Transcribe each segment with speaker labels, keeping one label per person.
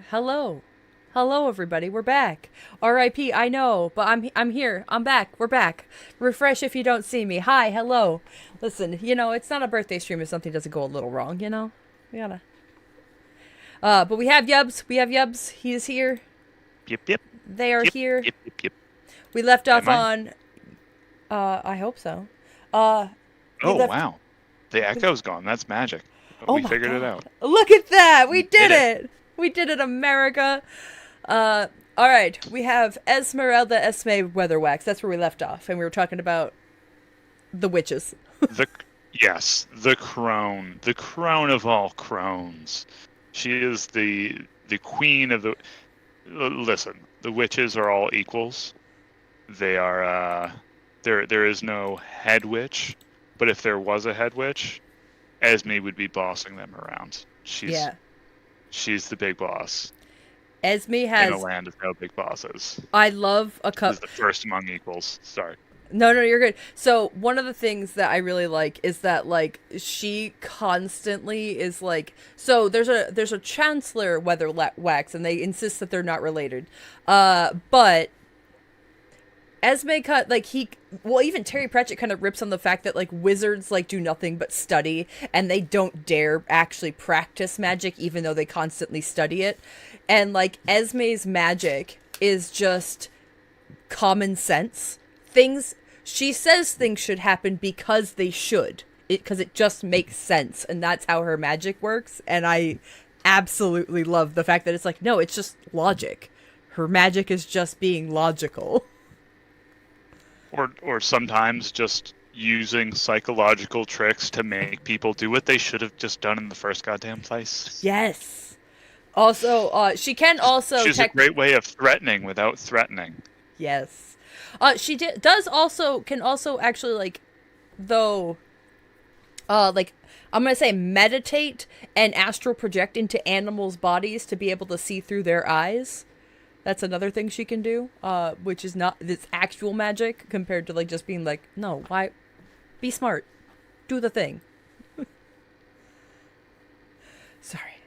Speaker 1: Hello. Hello everybody. We're back. R.I.P. I know, but I'm here. I'm back. We're back. Refresh if you don't see me. Hi, hello. Listen, it's not a birthday stream if something doesn't go a little wrong, We gotta. But we have Yubs. We have Yubs. He is here.
Speaker 2: Yep, yep,
Speaker 1: They are
Speaker 2: yep,
Speaker 1: here.
Speaker 2: yep, yep, yep.
Speaker 1: We left off
Speaker 2: Am I?
Speaker 1: on I hope so. Uh we
Speaker 2: Oh,
Speaker 1: left
Speaker 2: wow. The echo's gone. That's magic.
Speaker 1: Oh
Speaker 2: We
Speaker 1: my
Speaker 2: figured it
Speaker 1: god.
Speaker 2: out.
Speaker 1: Look at that. We
Speaker 2: We
Speaker 1: did
Speaker 2: did it.
Speaker 1: it. We did it, America. All right, we have Esmeralda Esme Weatherwax. That's where we left off, and we were talking about the witches.
Speaker 2: The yes, the crone of all crones. She is the queen of the. Listen, the witches are all equals. They are. There is no head witch, but if there was a head witch, Esme would be bossing them around.
Speaker 1: Yeah,
Speaker 2: She's the big boss
Speaker 1: Esme
Speaker 2: in a
Speaker 1: has.
Speaker 2: land of no big bosses.
Speaker 1: I love a
Speaker 2: Is
Speaker 1: cup.
Speaker 2: the first among equals. Sorry.
Speaker 1: No, no, you're good. So one of the things that I really like is that she constantly is so there's a Chancellor Weatherwax, and they insist that they're not related. But Esme cut even Terry Pratchett kind of rips on the fact that wizards do nothing but study, and they don't dare actually practice magic even though they constantly study it. And Esme's magic is just common sense. Things She says things should happen because they should. Because it just makes sense, and that's how her magic works. And I absolutely love the fact that it's no, it's just logic. Her magic is just being logical.
Speaker 2: Or sometimes just using psychological tricks to make people do what they should have just done in the first goddamn place.
Speaker 1: Yes. Also, she can also
Speaker 2: She's a great way of threatening without threatening.
Speaker 1: Yes. She does also can also actually though I'm gonna say meditate and astral project into animals' bodies to be able to see through their eyes. That's another thing she can do, which is not this actual magic compared to just being no, why? Be smart, do the thing. Sorry.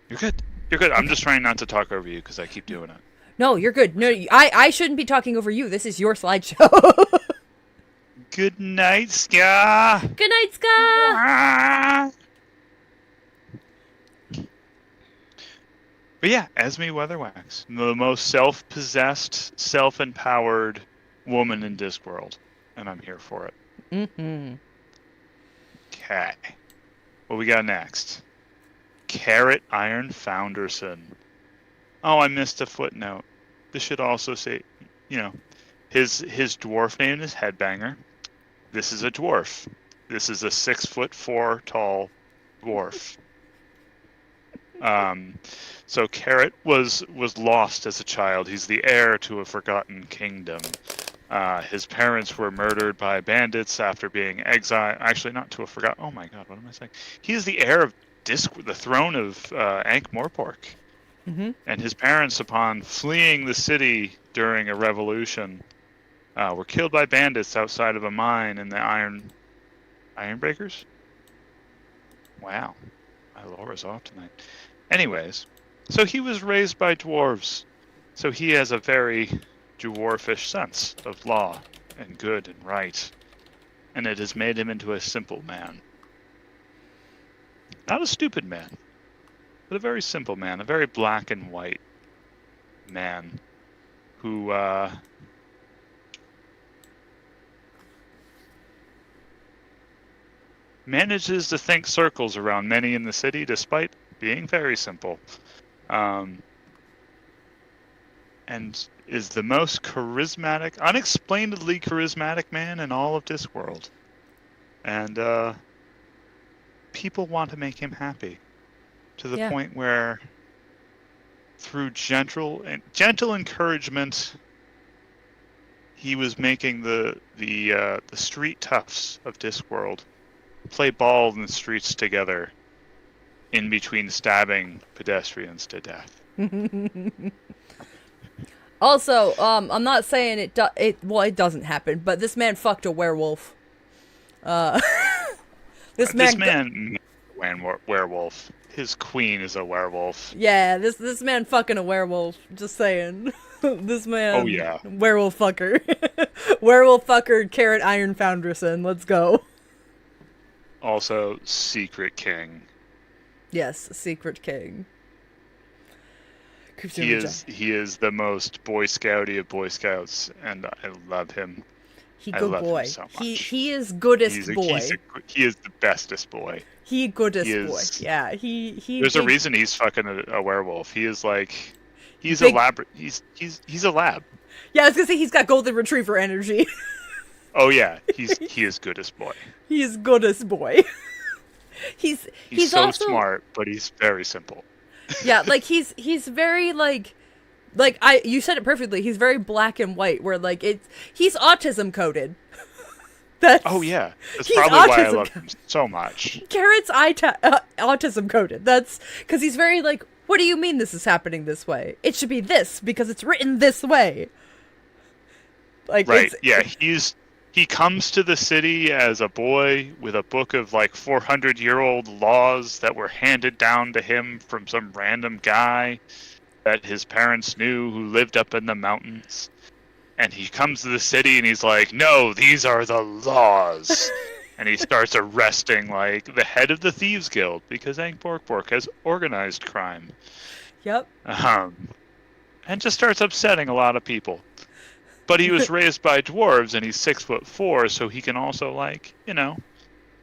Speaker 2: You're good. You're good. I'm just trying not to talk over you because I keep doing it.
Speaker 1: No, you're good. No, I shouldn't be talking over you. This is your slideshow.
Speaker 2: Good night, Ska.
Speaker 1: Good night, Ska.
Speaker 2: But yeah, Esme Weatherwax, the most self-possessed, self-empowered woman in Discworld, and I'm here for it.
Speaker 1: Mm-hmm.
Speaker 2: Okay, what we got next? Carrot Iron Founderson. Oh, I missed a footnote. This should also say, his dwarf name is Headbanger. This is a dwarf. This is a 6'4" tall dwarf. So Carrot was lost as a child. He's the heir to a forgotten kingdom. His parents were murdered by bandits after being exiled. Actually, not to a forgotten. Oh my God, what am I saying? He is the heir of the throne of Ankh-Morpork.
Speaker 1: Mm-hmm.
Speaker 2: And his parents, upon fleeing the city during a revolution, were killed by bandits outside of a mine in the Ironbreakers? Wow. My lore is off tonight. Anyways, so he was raised by dwarves. So he has a very dwarfish sense of law and good and right. And it has made him into a simple man. Not a stupid man, but a very simple man, a very black and white man who manages to think circles around many in the city despite being very simple. And is the most charismatic, unexplainedly charismatic man in all of Discworld. And people want to make him happy to the point where through gentle encouragement, he was making the street toughs of Discworld play ball in the streets together in between stabbing pedestrians to death.
Speaker 1: Also, I'm not saying it doesn't happen, but this man fucked a werewolf. This man
Speaker 2: werewolf. his queen is a werewolf.
Speaker 1: Yeah, this man fucking a werewolf. Just saying. This
Speaker 2: Oh
Speaker 1: man
Speaker 2: yeah.
Speaker 1: werewolf fucker. Werewolf fucker Carrot Iron Founderson. Let's go.
Speaker 2: Also, Secret King.
Speaker 1: Yes, Secret King.
Speaker 2: He is the most Boy Scouty of Boy Scouts, and I love him.
Speaker 1: He
Speaker 2: I
Speaker 1: good
Speaker 2: love
Speaker 1: boy.
Speaker 2: him so much.
Speaker 1: He is goodest boy.
Speaker 2: He is the bestest boy.
Speaker 1: He goodest
Speaker 2: He
Speaker 1: boy.
Speaker 2: is-
Speaker 1: Yeah, he.
Speaker 2: There's a reason he's fucking a werewolf. He is like, he's
Speaker 1: Big-
Speaker 2: a lab. He's a lab.
Speaker 1: Yeah, I was gonna say he's got golden retriever energy.
Speaker 2: Oh yeah, he is goodest boy.
Speaker 1: He's goodest boy. he's
Speaker 2: so
Speaker 1: also
Speaker 2: smart, but he's very simple.
Speaker 1: yeah, like he's very like you said it perfectly. He's very black and white. Where like he's autism coded. That's
Speaker 2: Oh yeah, that's
Speaker 1: he's
Speaker 2: probably why I
Speaker 1: autism
Speaker 2: love him so much.
Speaker 1: Carrot's autism coded. That's because he's very like, what do you mean this is happening this way? It should be this because it's written this way. Like
Speaker 2: Right? Yeah, he comes to the city as a boy with a book of like 400-year-old laws that were handed down to him from some random guy that his parents knew who lived up in the mountains. And he comes to the city and he's like, no, these are the laws. And he starts arresting like the head of the Thieves Guild because Ankh-Morpork has organized crime.
Speaker 1: Yep.
Speaker 2: And just starts upsetting a lot of people. But he was raised by dwarves and he's 6'4", so he can also like,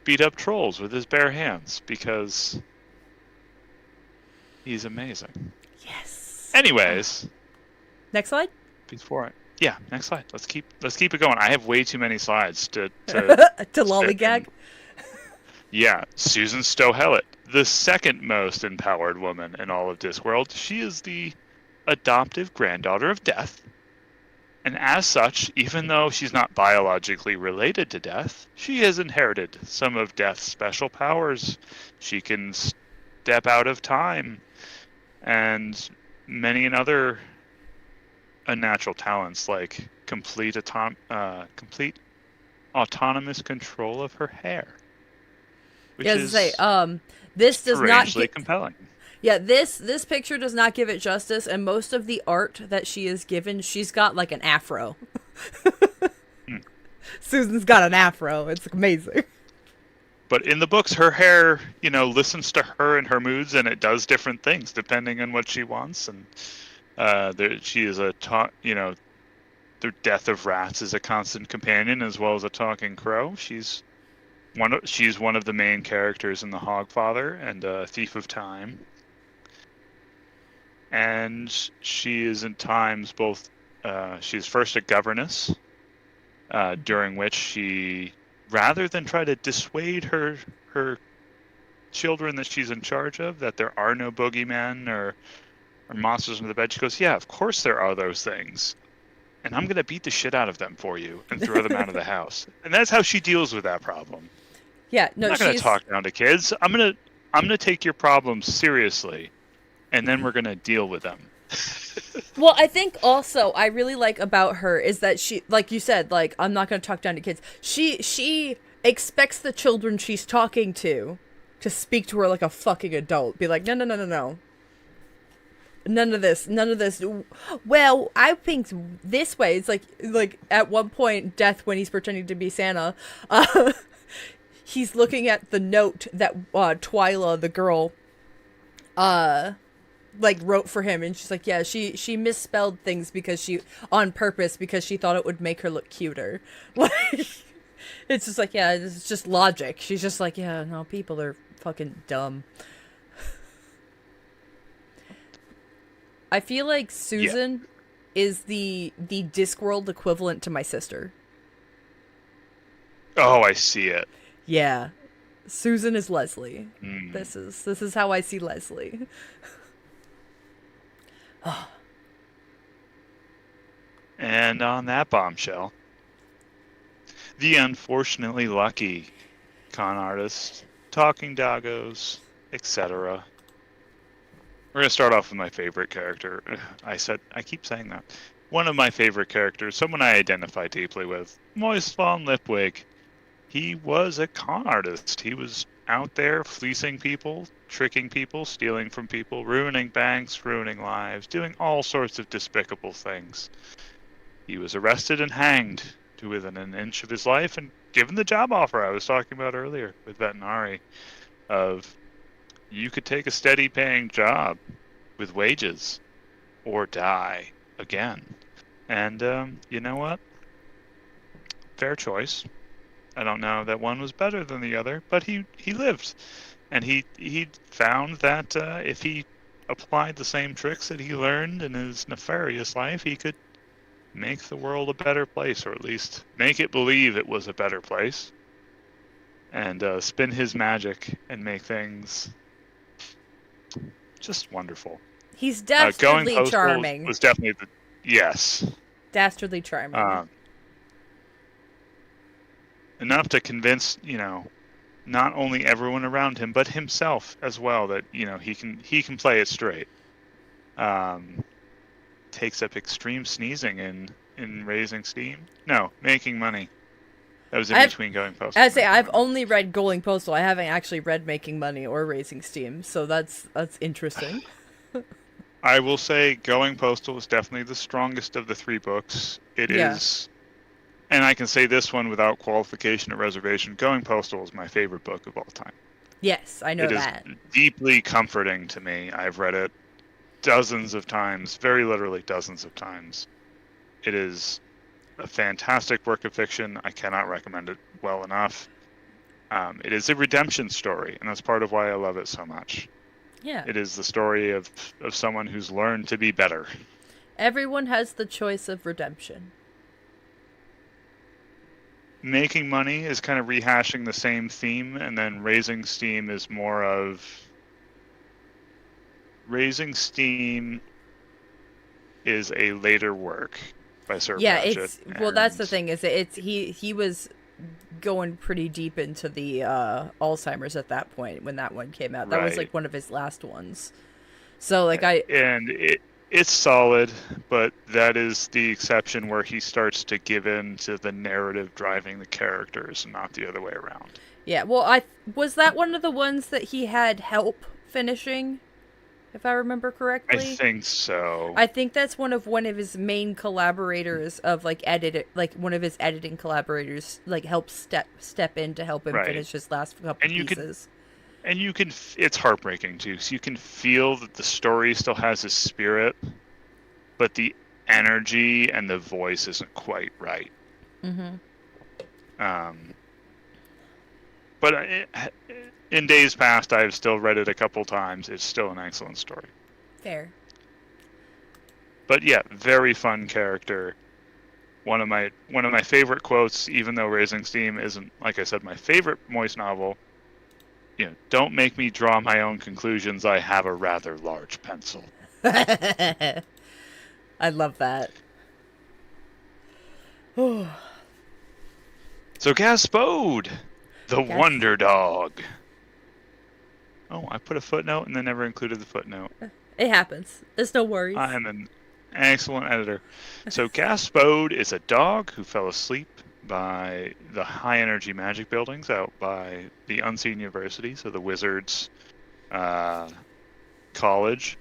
Speaker 2: beat up trolls with his bare hands because he's amazing.
Speaker 1: Yes.
Speaker 2: Anyways,
Speaker 1: Next slide.
Speaker 2: Next slide. Let's keep it going. I have way too many slides to
Speaker 1: To lollygag.
Speaker 2: Yeah, Susan Stow-Hellett, the second most empowered woman in all of Discworld. She is the adoptive granddaughter of Death. And as such, even though she's not biologically related to Death, she has inherited some of Death's special powers. She can step out of time and many other unnatural talents like complete autonomous control of her hair. Which is
Speaker 1: this does not
Speaker 2: compelling.
Speaker 1: Yeah, this picture does not give it justice, and most of the art that she is given, she's got like an afro. Susan's got an afro. It's amazing.
Speaker 2: But in the books, her hair, listens to her and her moods, and it does different things depending on what she wants. And she is the death of rats is a constant companion as well as a talking crow. She's one of the main characters in The Hogfather and Thief of Time. And she is in times both. She's first a governess, during which she, rather than try to dissuade her children that she's in charge of, that there are no boogeymen or monsters under the bed, she goes, yeah, of course there are those things. And I'm going to beat the shit out of them for you and throw them out of the house. And that's how she deals with that problem.
Speaker 1: Yeah, no,
Speaker 2: I'm not going to talk down to kids. I'm going to take your problems seriously, and then we're going to deal with them.
Speaker 1: Well, I think also I really like about her is that she, like you said, like, I'm not going to talk down to kids. She expects the children she's talking to speak to her like a fucking adult. Be like, no. None of this. Well, I think this way. It's like at one point, Death, when he's pretending to be Santa, he's looking at the note that Twyla, the girl, wrote for him, and she's like, yeah, she misspelled things on purpose because she thought it would make her look cuter. Like, it's just like, yeah, it's just logic. She's just like, yeah, no, people are fucking dumb. I feel like Susan is the Discworld equivalent to my sister.
Speaker 2: Oh, I see it.
Speaker 1: Yeah. Susan is Leslie.
Speaker 2: Mm.
Speaker 1: This is how I see Leslie.
Speaker 2: And on that bombshell, the unfortunately lucky con artist, talking doggos, etc. We're going to start off with my favorite character. I keep saying that. One of my favorite characters, someone I identify deeply with, Moist von Lipwig. He was a con artist. He was out there fleecing people, tricking people, stealing from people, ruining banks, ruining lives, doing all sorts of despicable things. He was arrested and hanged to within an inch of his life and given the job offer I was talking about earlier with Veterinari of you could take a steady paying job with wages or die again. And you know what? Fair choice. I don't know that one was better than the other, but he lived. And he found that if he applied the same tricks that he learned in his nefarious life, he could make the world a better place, or at least make it believe it was a better place. And spin his magic and make things just wonderful.
Speaker 1: He's
Speaker 2: Going
Speaker 1: dastardly
Speaker 2: Postal
Speaker 1: charming.
Speaker 2: was definitely yes.
Speaker 1: Dastardly charming.
Speaker 2: Enough to convince, not only everyone around him, but himself as well, that, he can play it straight. Takes up extreme sneezing in Raising Steam. No, Making Money. That was in between Going Postal.
Speaker 1: I say I've only read Going Postal. I haven't actually read Making Money or Raising Steam, so that's interesting.
Speaker 2: I will say Going Postal is definitely the strongest of the three books. It is, and I can say this one without qualification or reservation, Going Postal is my favorite book of all time.
Speaker 1: Yes, I know that.
Speaker 2: It is deeply comforting to me. I've read it dozens of times, very literally dozens of times. It is a fantastic work of fiction. I cannot recommend it well enough. It is a redemption story, and that's part of why I love it so much.
Speaker 1: Yeah.
Speaker 2: It is the story of someone who's learned to be better.
Speaker 1: Everyone has the choice of redemption.
Speaker 2: Making Money is kind of rehashing the same theme, and then Raising Steam is more of... Raising Steam is a later work by Sir Pratchett.
Speaker 1: Well, that's the thing, is he was going pretty deep into the Alzheimer's at that point when that one came out. That was like one of his last ones. So
Speaker 2: it's solid, but that is the exception where he starts to give in to the narrative driving the characters and not the other way around.
Speaker 1: Yeah, well, was that one of the ones that he had help finishing, if I remember correctly?
Speaker 2: I think so.
Speaker 1: I think that's one of his main collaborators of one of his editing collaborators help step in to help him finish his last couple pieces.
Speaker 2: And you can, it's heartbreaking too. So you can feel that the story still has a spirit, but the energy and the voice isn't quite right. Mm-hmm. But in days past, I've still read it a couple times. It's still an excellent story.
Speaker 1: Fair.
Speaker 2: But yeah, very fun character. One of my favorite quotes, even though Raising Steam isn't, like I said, my favorite Moist novel. Don't make me draw my own conclusions. I have a rather large pencil.
Speaker 1: I love that.
Speaker 2: So Gaspode, the Wonder Dog. Oh, I put a footnote and then never included the footnote.
Speaker 1: It happens. There's no worries.
Speaker 2: I am an excellent editor. So Gaspode is a dog who fell asleep by the high-energy magic buildings out by the Unseen University, so the Wizards' college,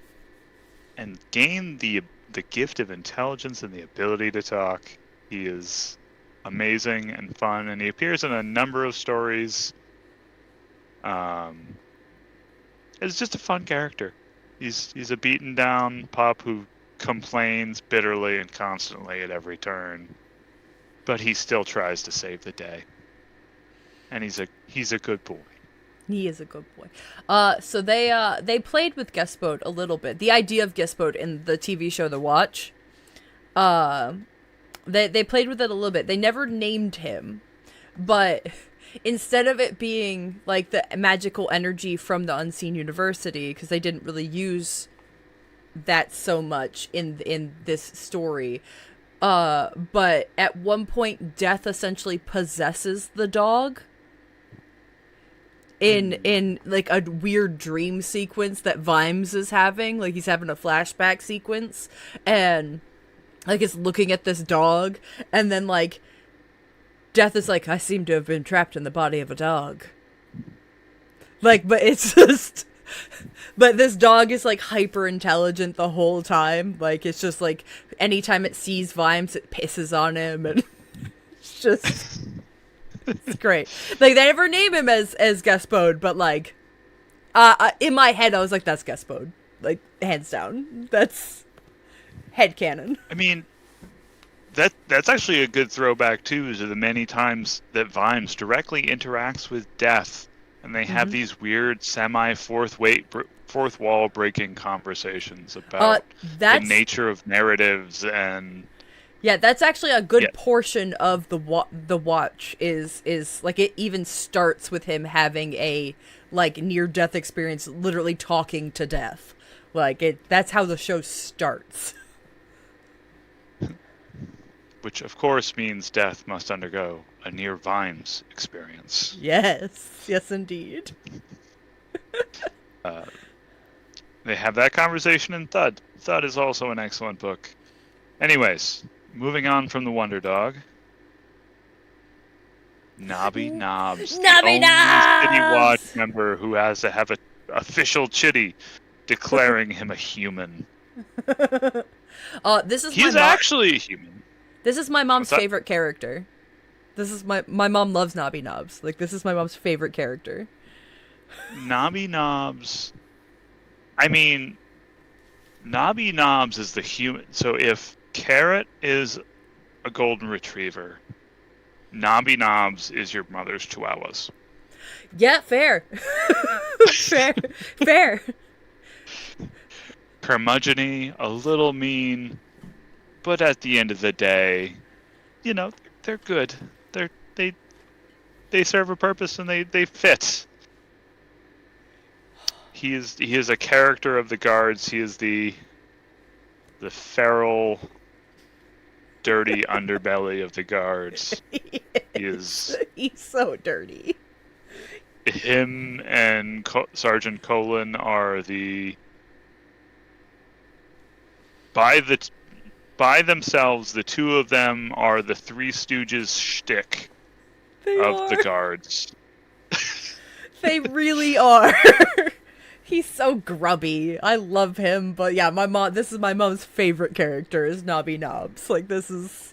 Speaker 2: and gained the gift of intelligence and the ability to talk. He is amazing and fun, and he appears in a number of stories. It's just a fun character. He's a beaten-down pup who complains bitterly and constantly at every turn. But he still tries to save the day. And he's a good boy.
Speaker 1: He is a good boy. So they played with Gaspode a little bit. The idea of Gaspode in the TV show The Watch. They played with it a little bit. They never named him. But instead of it being like the magical energy from the Unseen University, because they didn't really use that so much in this story, but at one point Death essentially possesses the dog in like a weird dream sequence that Vimes is having. Like he's having a flashback sequence and like is looking at this dog, and then like Death is like, I seem to have been trapped in the body of a dog. Like, but it's just, but this dog is like hyper intelligent the whole time. Like, it's just like anytime it sees Vimes, it pisses on him, and it's just, it's great. Like, they never name him as Gaspode, but like, in my head, I was like, that's Gaspode. Like, hands down. That's headcanon.
Speaker 2: I mean, that's actually a good throwback too to the many times that Vimes directly interacts with death, and they have these weird fourth wall breaking conversations about the nature of narratives. And
Speaker 1: yeah, that's actually a good portion of the watch is like, it even starts with him having a like near death experience, literally talking to death. Like, that's how the show starts.
Speaker 2: Which, of course, means death must undergo a near Vimes experience.
Speaker 1: Yes. Yes, indeed.
Speaker 2: They have that conversation in Thud. Thud is also an excellent book. Anyways, moving on from the Wonder Dog. Nobby Nobbs.
Speaker 1: Nobby Nobbs!
Speaker 2: Chitty Watch member who has to have an official chitty declaring him a human. He's actually a human.
Speaker 1: This is my mom's favorite character. This is my mom loves Nobby Nobbs. Like, this is my mom's favorite character.
Speaker 2: Nobby Nobbs. I mean, Nobby Nobbs is the human. So if Carrot is a golden retriever, Nobby Nobbs is your mother's chihuahuas.
Speaker 1: Yeah, fair. fair.
Speaker 2: Curmudgeon-y, a little mean, but at the end of the day, you know, they're good. They serve a purpose and they fit. He is a character of the guards. He is the feral, dirty underbelly of the guards. He's
Speaker 1: so dirty.
Speaker 2: Him and Sergeant Colin are by themselves, the two of them are the Three Stooges shtick of the guards.
Speaker 1: They really are. He's so grubby. I love him, but yeah, this is my mom's favorite character, is Nobby Nobbs. Like, this is...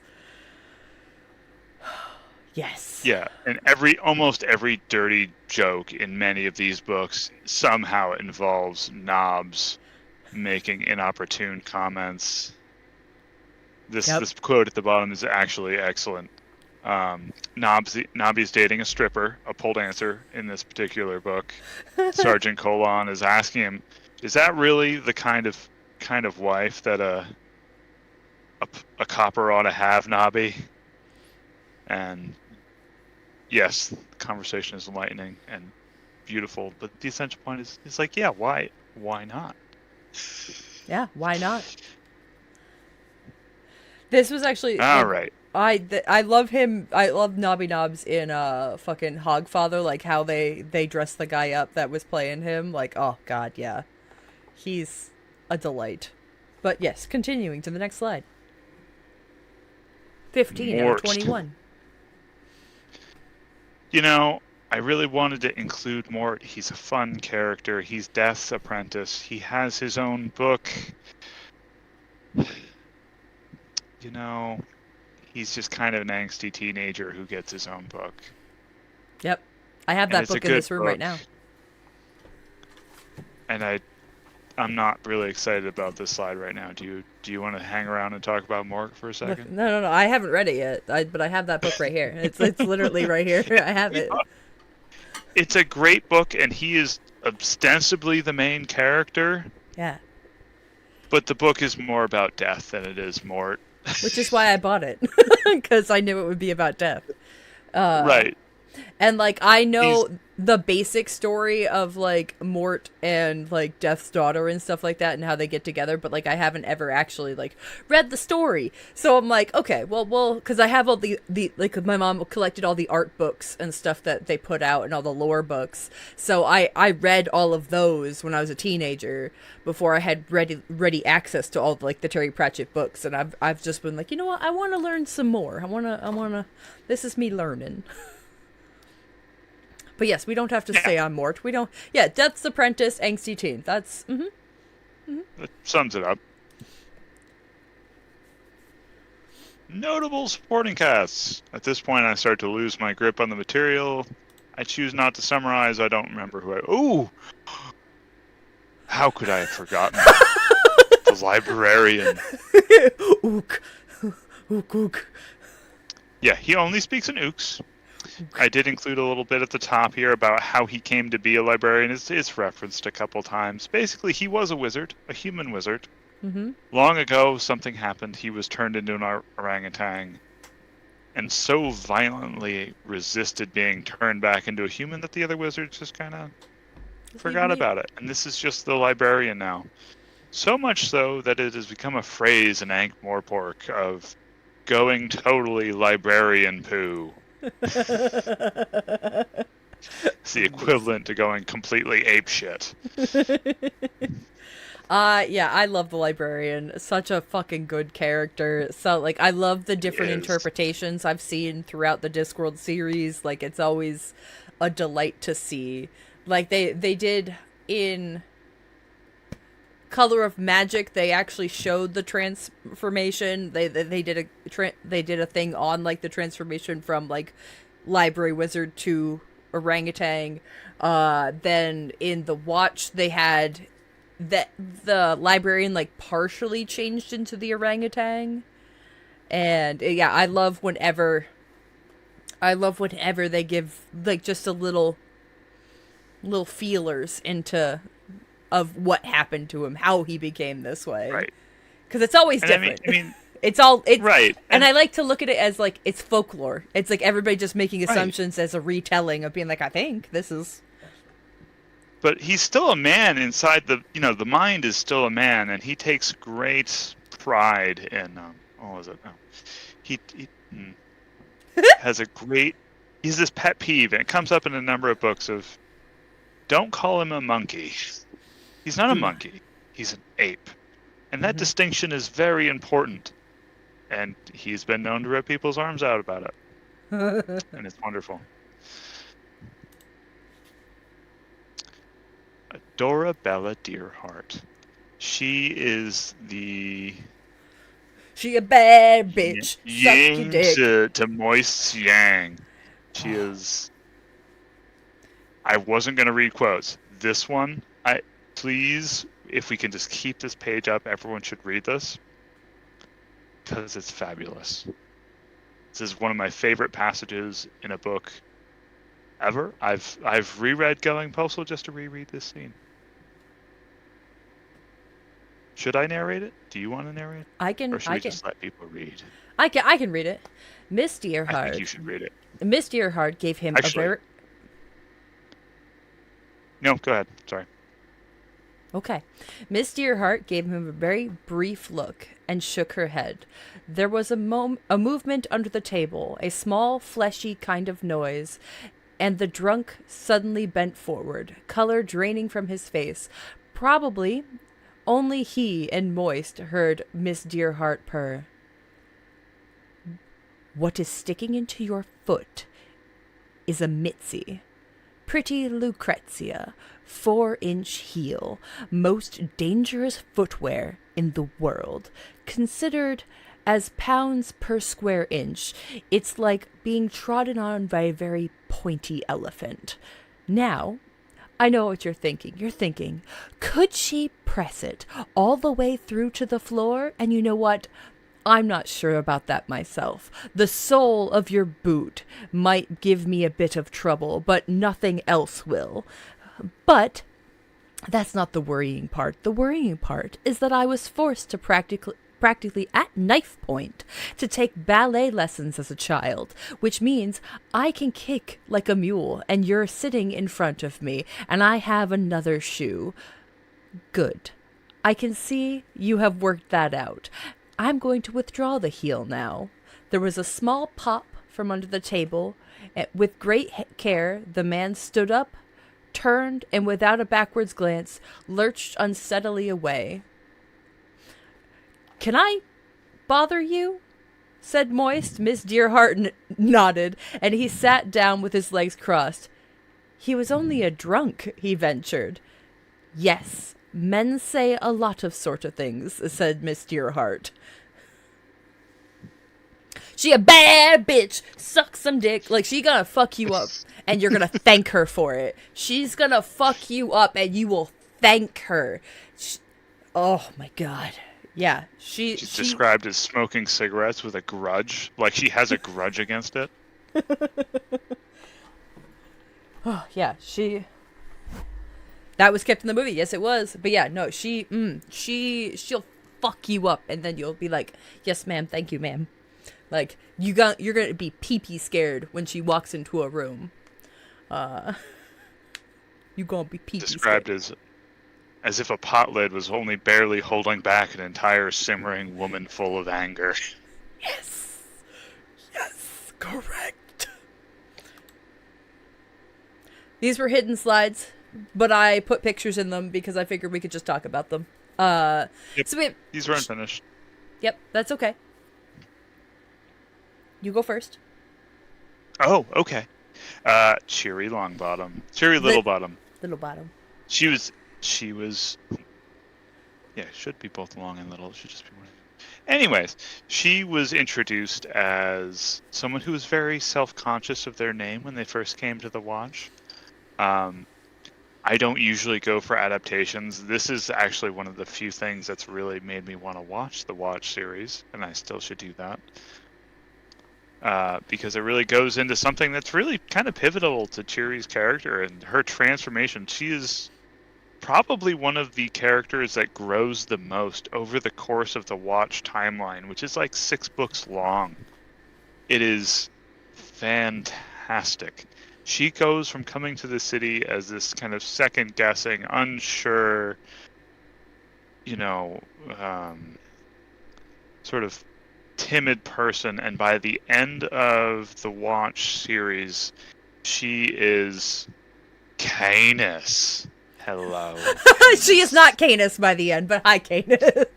Speaker 1: Yes.
Speaker 2: Yeah, and almost every dirty joke in many of these books somehow involves Nobbs making inopportune comments. This quote at the bottom is actually excellent. Nobby's dating a stripper, a pole dancer in this particular book. Sergeant Colon is asking him, "Is that really the kind of wife that a copper ought to have, Nobby?" And yes, the conversation is enlightening and beautiful, but the essential point is, it's like, yeah, why not?
Speaker 1: Yeah, why not? This was actually
Speaker 2: all right.
Speaker 1: I love him. I love Nobby Nobbs in fucking Hogfather, like how they dressed the guy up that was playing him. Like, oh god, yeah, he's a delight. But yes, continuing to the next slide. 15 out of 21.
Speaker 2: You know, I really wanted to include Mort. He's a fun character. He's Death's apprentice. He has his own book. You know, he's just kind of an angsty teenager who gets his own book.
Speaker 1: Yep. I have that book in this room right now.
Speaker 2: And I'm not really excited about this slide right now. Do you want to hang around and talk about Mort for a second?
Speaker 1: No. I haven't read it yet. But I have that book right here. It's literally right here. I have it.
Speaker 2: It's a great book, and he is ostensibly the main character.
Speaker 1: Yeah.
Speaker 2: But the book is more about death than it is Mort.
Speaker 1: Which is why I bought it. Because I knew it would be about death.
Speaker 2: Right.
Speaker 1: And, like, I know the basic story of, like, Mort and, like, Death's daughter and stuff like that and how they get together, but, like, I haven't ever actually, like, read the story. So I'm like, okay, well, because I have all the like, my mom collected all the art books and stuff that they put out and all the lore books. So I read all of those when I was a teenager before I had ready access to all, like, the Terry Pratchett books. And I've just been like, you know what, I want to learn some more. I want to, this is me learning. But yes, we don't have to
Speaker 2: Yeah,
Speaker 1: stay on Mort. We don't. Yeah, Death's Apprentice, angsty teen. That's.
Speaker 2: that sums it up. Notable supporting casts. At this point, I start to lose my grip on the material. I choose not to summarize. I don't remember who I. Ooh! How could I have forgotten the librarian?
Speaker 1: Ook. Ook, ook.
Speaker 2: Yeah, he only speaks in ooks. I did include a little bit at the top here about how he came to be a librarian. It's referenced a couple times. Basically, he was a wizard, a human wizard.
Speaker 1: Mm-hmm.
Speaker 2: Long ago, something happened. He was turned into an orangutan and so violently resisted being turned back into a human that the other wizards just kind of forgot about it. And this is just the librarian now. So much so that it has become a phrase in Ankh-Morpork of going totally librarian poo. It's the equivalent to going completely apeshit.
Speaker 1: Yeah, I love the librarian. Such a fucking good character. So, like, I love the different interpretations I've seen throughout the Discworld series. Like, it's always a delight to see. Like, they did in Color of Magic, they actually showed the transformation. They did a thing on, like, the transformation from, like, library wizard to orangutan. Then in the Watch, they had that the librarian, like, partially changed into the orangutan. And yeah, I love whenever they give, like, just a little feelers into of what happened to him, how he became this way.
Speaker 2: Right.
Speaker 1: Because it's always different.
Speaker 2: I mean
Speaker 1: it's
Speaker 2: right.
Speaker 1: And I like to look at it as, like, it's folklore. It's like everybody just making assumptions as a retelling of being like, I think this is.
Speaker 2: But he's still a man inside the mind is still a man, and he takes great pride in, what was it? Oh. He has he's this pet peeve, and it comes up in a number of books of, don't call him a monkey. He's not a monkey. He's an ape. And that distinction is very important. And he's been known to rip people's arms out about it. And it's wonderful. Dorabella Deerheart. She is
Speaker 1: She a bad bitch.
Speaker 2: Yin to Moist's yang. She is. I wasn't going to read quotes. This one, please, if we can just keep this page up, everyone should read this. Because it's fabulous. This is one of my favorite passages in a book ever. I've reread Going Postal just to reread this scene. Should I narrate it? Do you want to narrate it?
Speaker 1: I can.
Speaker 2: Or should we just let people read?
Speaker 1: I can read it. Miss Deerheart.
Speaker 2: I think you should read it.
Speaker 1: Miss Deerheart gave him a very.
Speaker 2: No, go ahead. Sorry.
Speaker 1: Okay. Miss Deerheart gave him a very brief look and shook her head. There was a movement under the table, a small, fleshy kind of noise, and the drunk suddenly bent forward, color draining from his face. Probably only he and Moist heard Miss Deerheart purr. What is sticking into your foot is a Mitzi. Pretty Lucrezia, 4-inch heel, most dangerous footwear in the world. Considered as pounds per square inch, it's like being trodden on by a very pointy elephant. Now, I know what you're thinking. You're thinking, could she press it all the way through to the floor? And you know what? I'm not sure about that myself. The sole of your boot might give me a bit of trouble, but nothing else will. But that's not the worrying part. The worrying part is that I was forced to practically at knife point to take ballet lessons as a child, which means I can kick like a mule, and you're sitting in front of me, and I have another shoe. Good. I can see you have worked that out. I'm going to withdraw the heel now. There was a small pop from under the table. With great care, the man stood up, turned, and without a backwards glance, lurched unsteadily away. Can I bother you? Said Moist. Miss Deerheart nodded, and he sat down with his legs crossed. He was only a drunk, he ventured. Yes, men say a lot of sort of things, said Miss Dearheart. She a bad bitch. Suck some dick. Like, she gonna fuck you up, and you're gonna thank her for it. She's gonna fuck you up, and you will thank her. Oh, my God. Yeah,
Speaker 2: She's described as smoking cigarettes with a grudge. Like, she has a grudge against it.
Speaker 1: Oh, yeah, that was kept in the movie. Yes, it was. But yeah, no, she'll fuck you up, and then you'll be like, yes, ma'am, thank you, ma'am. Like, you're gonna be pee-pee scared when she walks into a room. You gonna be pee-pee
Speaker 2: described
Speaker 1: scared.
Speaker 2: as if a pot lid was only barely holding back an entire simmering woman full of anger.
Speaker 1: Yes, correct. These were hidden slides, but I put pictures in them because I figured we could just talk about them.
Speaker 2: Yep.
Speaker 1: So
Speaker 2: These were unfinished.
Speaker 1: Yep, that's okay. You go first.
Speaker 2: Oh, okay. Cheery Longbottom. Cheery Littlebottom.
Speaker 1: Littlebottom.
Speaker 2: She was. Yeah, it should be both long and little. It should just be one. Anyways, she was introduced as someone who was very self-conscious of their name when they first came to the Watch. I don't usually go for adaptations. This is actually one of the few things that's really made me want to watch the Watch series, and I still should do that. Because it really goes into something that's really kind of pivotal to Cheery's character and her transformation. She is probably one of the characters that grows the most over the course of the Watch timeline, which is like 6 books long. It is fantastic. She goes from coming to the city as this kind of second-guessing, unsure, sort of timid person, and by the end of the Watch series, she is Canis. Hello.
Speaker 1: She is not Canis by the end, but hi, Canis.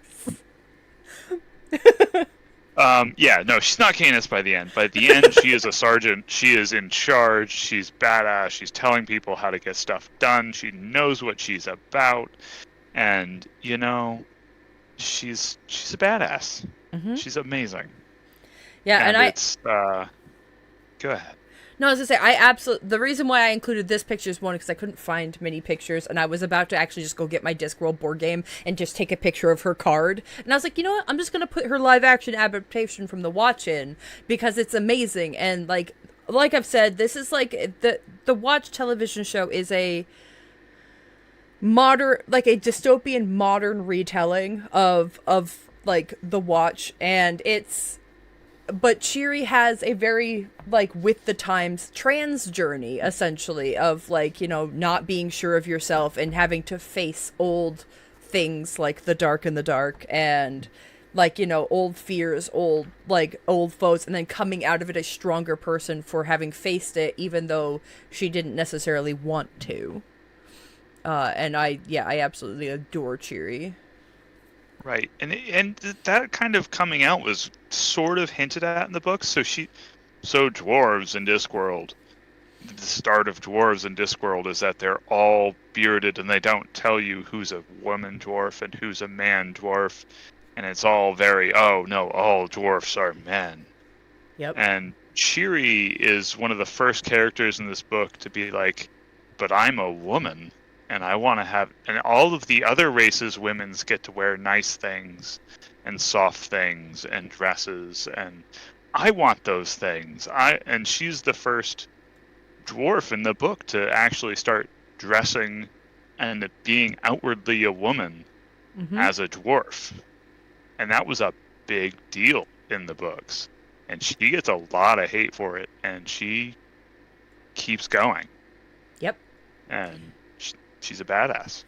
Speaker 2: Yeah, no, she's not Canis by the end. By the end, she is a sergeant. She is in charge. She's badass. She's telling people how to get stuff done. She knows what she's about. And, she's a badass. Mm-hmm. She's amazing.
Speaker 1: Yeah, and
Speaker 2: it's go ahead.
Speaker 1: No, I was gonna say, the reason why I included this picture is one, because I couldn't find many pictures, and I was about to actually just go get my Discworld board game and just take a picture of her card. And I was like, you know what? I'm just gonna put her live action adaptation from the Watch in, because it's amazing. And like I've said, this is like, the Watch television show is a modern, like a dystopian modern retelling of like the Watch, and but Cheery has a very, like, with the times trans journey, essentially, of, like, not being sure of yourself and having to face old things like the dark and the dark, and, like, old fears, old foes, and then coming out of it a stronger person for having faced it, even though she didn't necessarily want to. And I absolutely adore Cheery.
Speaker 2: Right, and that kind of coming out was sort of hinted at in the books. So dwarves in Discworld, the start of dwarves in Discworld is that they're all bearded, and they don't tell you who's a woman dwarf and who's a man dwarf, and it's all very, oh no, all dwarfs are men.
Speaker 1: Yep.
Speaker 2: And Cheery is one of the first characters in this book to be like, but I'm a woman. And I want to have, and all of the other races, women's get to wear nice things and soft things and dresses, and I want those things. And she's the first dwarf in the book to actually start dressing and being outwardly a woman as a dwarf. And that was a big deal in the books. And she gets a lot of hate for it, and she keeps going.
Speaker 1: Yep.
Speaker 2: And she's a badass.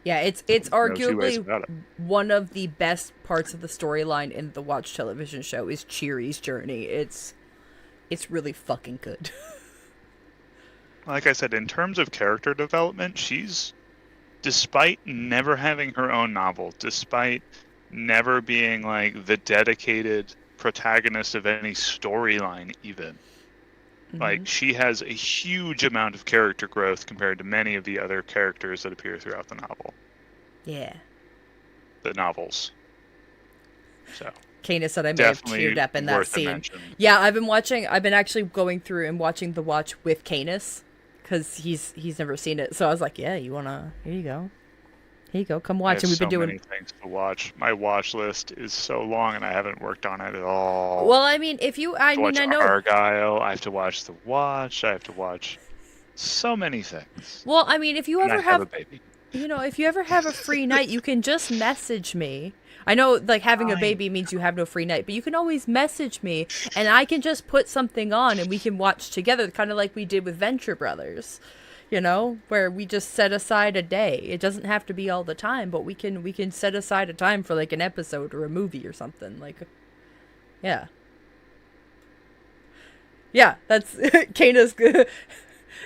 Speaker 1: Yeah, it's arguably one of the best parts of the storyline in the Watch television show is Cheery's journey. It's really fucking good.
Speaker 2: Like I said, in terms of character development, she's, despite never having her own novel, despite never being like the dedicated protagonist of any storyline even, Like, she has a huge amount of character growth compared to many of the other characters that appear throughout the novel.
Speaker 1: Yeah.
Speaker 2: The novels. So.
Speaker 1: Canis said I may have
Speaker 2: Definitely
Speaker 1: teared up in that
Speaker 2: worth a
Speaker 1: scene.
Speaker 2: mention.
Speaker 1: Yeah, I've been actually going through and watching the watch with Canis because he's never seen it. So I was like, yeah, here you go, come watch. And we've been doing
Speaker 2: many things to watch. My watch list is so long, and I haven't worked on it at all.
Speaker 1: Well, I mean, I know
Speaker 2: Argyle. I have to watch The Watch. I have to watch so many things.
Speaker 1: Well, I mean, if you ever have
Speaker 2: a baby,
Speaker 1: if you ever have a free night, you can just message me. I know, like, having a baby means you have no free night, but you can always message me, and I can just put something on, and we can watch together, kind of like we did with Venture Brothers, where we just set aside a day. It doesn't have to be all the time, but we can set aside a time for, like, an episode or a movie or something. Like, yeah. Yeah, that's Kana's good.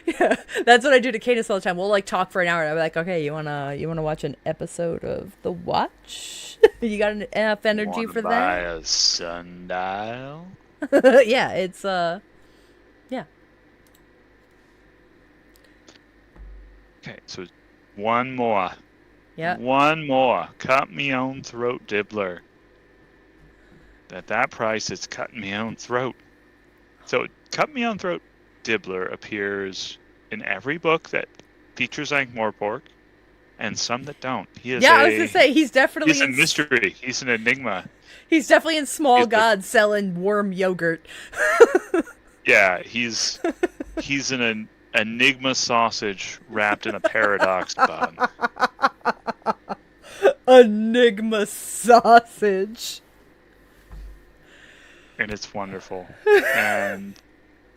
Speaker 1: Yeah, that's what I do to Canis all the time. We'll like talk for an hour. And I'll be like, okay, you wanna watch an episode of The Watch? You got enough energy for
Speaker 2: buy
Speaker 1: that?
Speaker 2: A sundial?
Speaker 1: Yeah, it's yeah.
Speaker 2: Okay, so one more.
Speaker 1: Yeah.
Speaker 2: One more. Cut me own throat dibbler. At that price, it's cutting me own throat. So, Cut Me Own Throat Dibbler appears in every book that features Ankh-Morpork, and some that don't.
Speaker 1: I was gonna say he's definitely
Speaker 2: a mystery. He's an enigma.
Speaker 1: He's definitely in Small Gods selling worm yogurt.
Speaker 2: Yeah, he's an enigma sausage wrapped in a paradox bun.
Speaker 1: Enigma sausage.
Speaker 2: And it's wonderful. And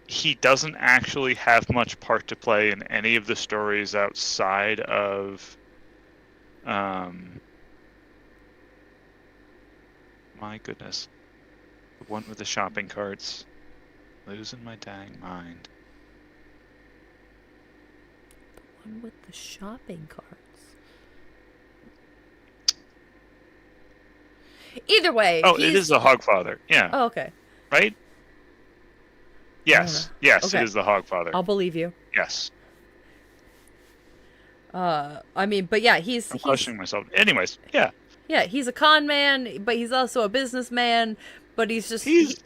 Speaker 2: he doesn't actually have much part to play in any of the stories outside of my goodness, the one with the shopping carts. Losing my dang mind.
Speaker 1: The one with the shopping carts. Either way.
Speaker 2: Oh, it is the Hogfather. Yeah.
Speaker 1: Oh, okay.
Speaker 2: Right? Yes. Yes,
Speaker 1: okay.
Speaker 2: It is the Hogfather.
Speaker 1: I'll believe you.
Speaker 2: Yes.
Speaker 1: I mean, but yeah, he's
Speaker 2: questioning myself. Anyways, yeah.
Speaker 1: Yeah, he's a con man, but he's also a businessman. But he's just he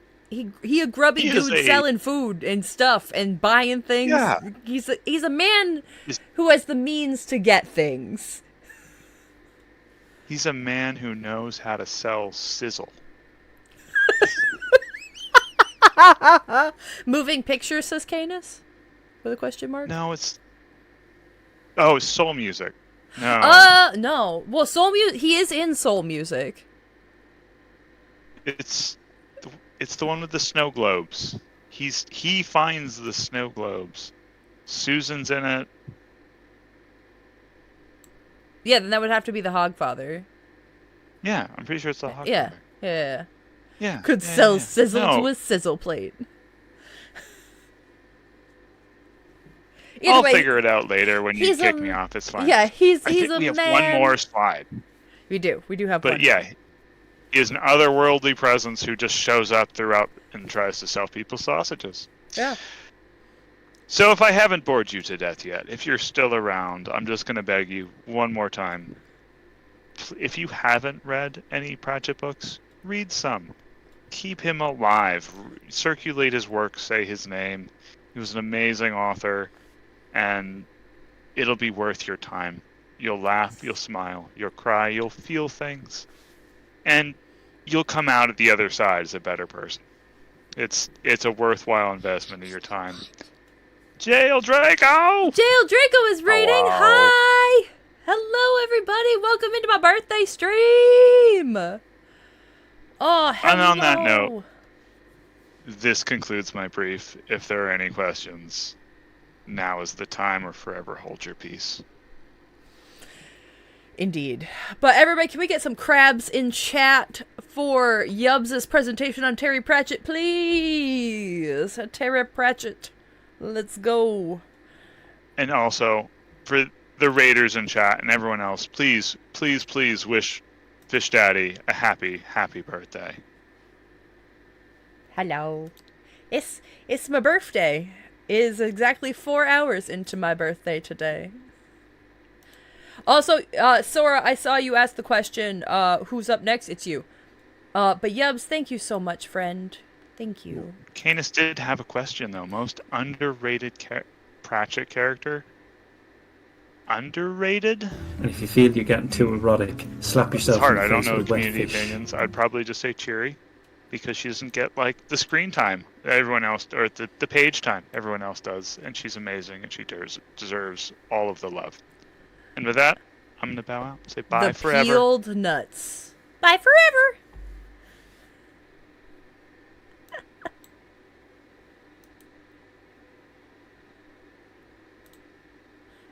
Speaker 1: a grubby dude selling food and stuff and buying things.
Speaker 2: Yeah.
Speaker 1: He's a man who has the means to get things.
Speaker 2: He's a man who knows how to sell sizzle.
Speaker 1: Moving pictures, says Canis? With a question mark?
Speaker 2: No, it's Soul Music. No.
Speaker 1: No. Well, Soul Music. He is in Soul Music.
Speaker 2: It's the one with the snow globes. He finds the snow globes. Susan's in it.
Speaker 1: Yeah, then that would have to be the Hogfather.
Speaker 2: Yeah, I'm pretty sure it's the Hogfather.
Speaker 1: Yeah.
Speaker 2: Yeah.
Speaker 1: Could sell sizzle to a sizzle plate.
Speaker 2: I'll figure it out later when you kick me off. It's fine.
Speaker 1: Yeah, he's
Speaker 2: we
Speaker 1: a
Speaker 2: have
Speaker 1: man.
Speaker 2: one more slide.
Speaker 1: We do have
Speaker 2: one.
Speaker 1: But
Speaker 2: yeah, he is an otherworldly presence who just shows up throughout and tries to sell people sausages.
Speaker 1: Yeah.
Speaker 2: So if I haven't bored you to death yet, if you're still around, I'm just going to beg you one more time. If you haven't read any Pratchett books, read some. Keep him alive. Circulate his work, say his name. He was an amazing author, and it'll be worth your time. You'll laugh, you'll smile, you'll cry, you'll feel things, and you'll come out at the other side as a better person. It's a worthwhile investment of your time. Jail Draco!
Speaker 1: Jail Draco is raiding.
Speaker 2: Hello.
Speaker 1: Hi! Hello, everybody. Welcome into my birthday stream. Oh, hello.
Speaker 2: And on that note, this concludes my brief. If there are any questions, now is the time, or forever hold your peace.
Speaker 1: Indeed. But everybody, can we get some crabs in chat for Yubs' presentation on Terry Pratchett, please? Terry Pratchett. Let's go.
Speaker 2: And also, for the raiders in chat and everyone else, please, please, please wish Fish Daddy a happy, happy birthday.
Speaker 1: Hello. It's my birthday. It is exactly 4 hours into my birthday today. Also, Sora, I saw you ask the question, who's up next? It's you. But Yubs, thank you so much, friend. Thank you.
Speaker 2: Canis did have a question, though. Most underrated Pratchett character? Underrated?
Speaker 3: And if you feel you're getting too erotic, slap
Speaker 2: It's
Speaker 3: yourself
Speaker 2: hard.
Speaker 3: in
Speaker 2: I
Speaker 3: the
Speaker 2: don't
Speaker 3: face
Speaker 2: know
Speaker 3: with a wet
Speaker 2: community
Speaker 3: fish.
Speaker 2: opinions. I'd probably just say Cheery, because she doesn't get, like, the screen time everyone else, or the page time everyone else does. And she's amazing, and she deserves all of the love. And with that, I'm going to bow out. Say bye
Speaker 1: The
Speaker 2: forever.
Speaker 1: peeled nuts. Bye forever.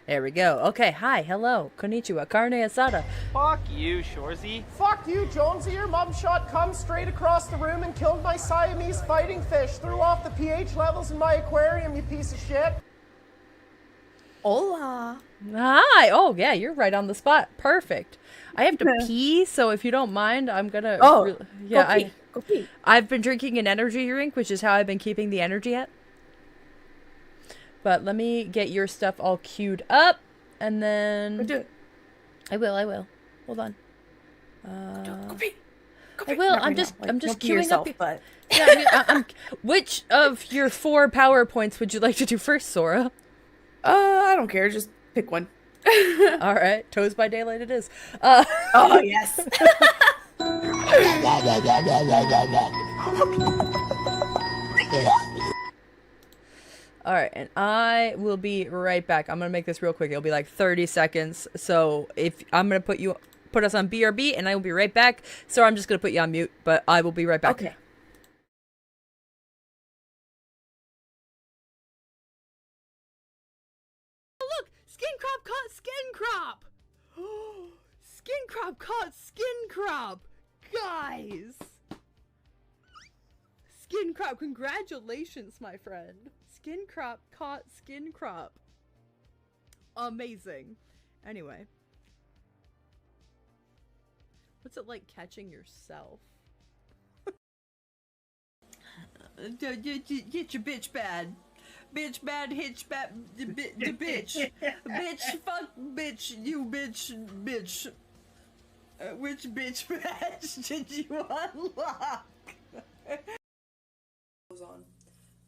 Speaker 1: There we go. Okay, hi, hello, konnichiwa, carne asada.
Speaker 4: Fuck you, Shorzy.
Speaker 5: Fuck you, Jonesy. Your mum shot come straight across the room and killed my Siamese fighting fish. Threw off the pH levels in my aquarium, you piece of shit.
Speaker 6: Hola.
Speaker 1: Hi. Oh, yeah, you're right on the spot. Perfect. I have to pee, so if you don't mind, I'm gonna.
Speaker 6: Oh,
Speaker 1: yeah.
Speaker 6: Go pee.
Speaker 1: I've been drinking an energy drink, which is how I've been keeping the energy at. But let me get your stuff all queued up, and then
Speaker 6: Go do it.
Speaker 1: I will. Hold on.
Speaker 6: Go pee. Go
Speaker 1: I
Speaker 6: pee.
Speaker 1: will.
Speaker 6: Not
Speaker 1: I'm
Speaker 6: right
Speaker 1: just.
Speaker 6: now.
Speaker 1: I'm just
Speaker 6: don't pee
Speaker 1: queuing
Speaker 6: yourself,
Speaker 1: up.
Speaker 6: But
Speaker 1: Yeah, I mean, I'm. Which of your 4 PowerPoints would you like to do first, Sora?
Speaker 6: I don't care. Just pick one.
Speaker 1: All right, Toes by Daylight it is.
Speaker 6: Oh yes.
Speaker 1: All right, and I will be right back. I'm gonna make this real quick. It'll be like 30 seconds. So if I'm gonna put us on BRB, and I will be right back. So I'm just gonna put you on mute, but I will be right back.
Speaker 6: Okay.
Speaker 1: Look, skin crop caught skin crop. Skin crop caught skin crop, guys. Skin crop, congratulations, my friend. Skin crop caught skin crop. Amazing. Anyway. What's it like catching yourself? Get your bitch bad. Bitch bad, hitch bad, the bitch. Bitch, fuck, bitch, you bitch. Which bitch badge did you unlock?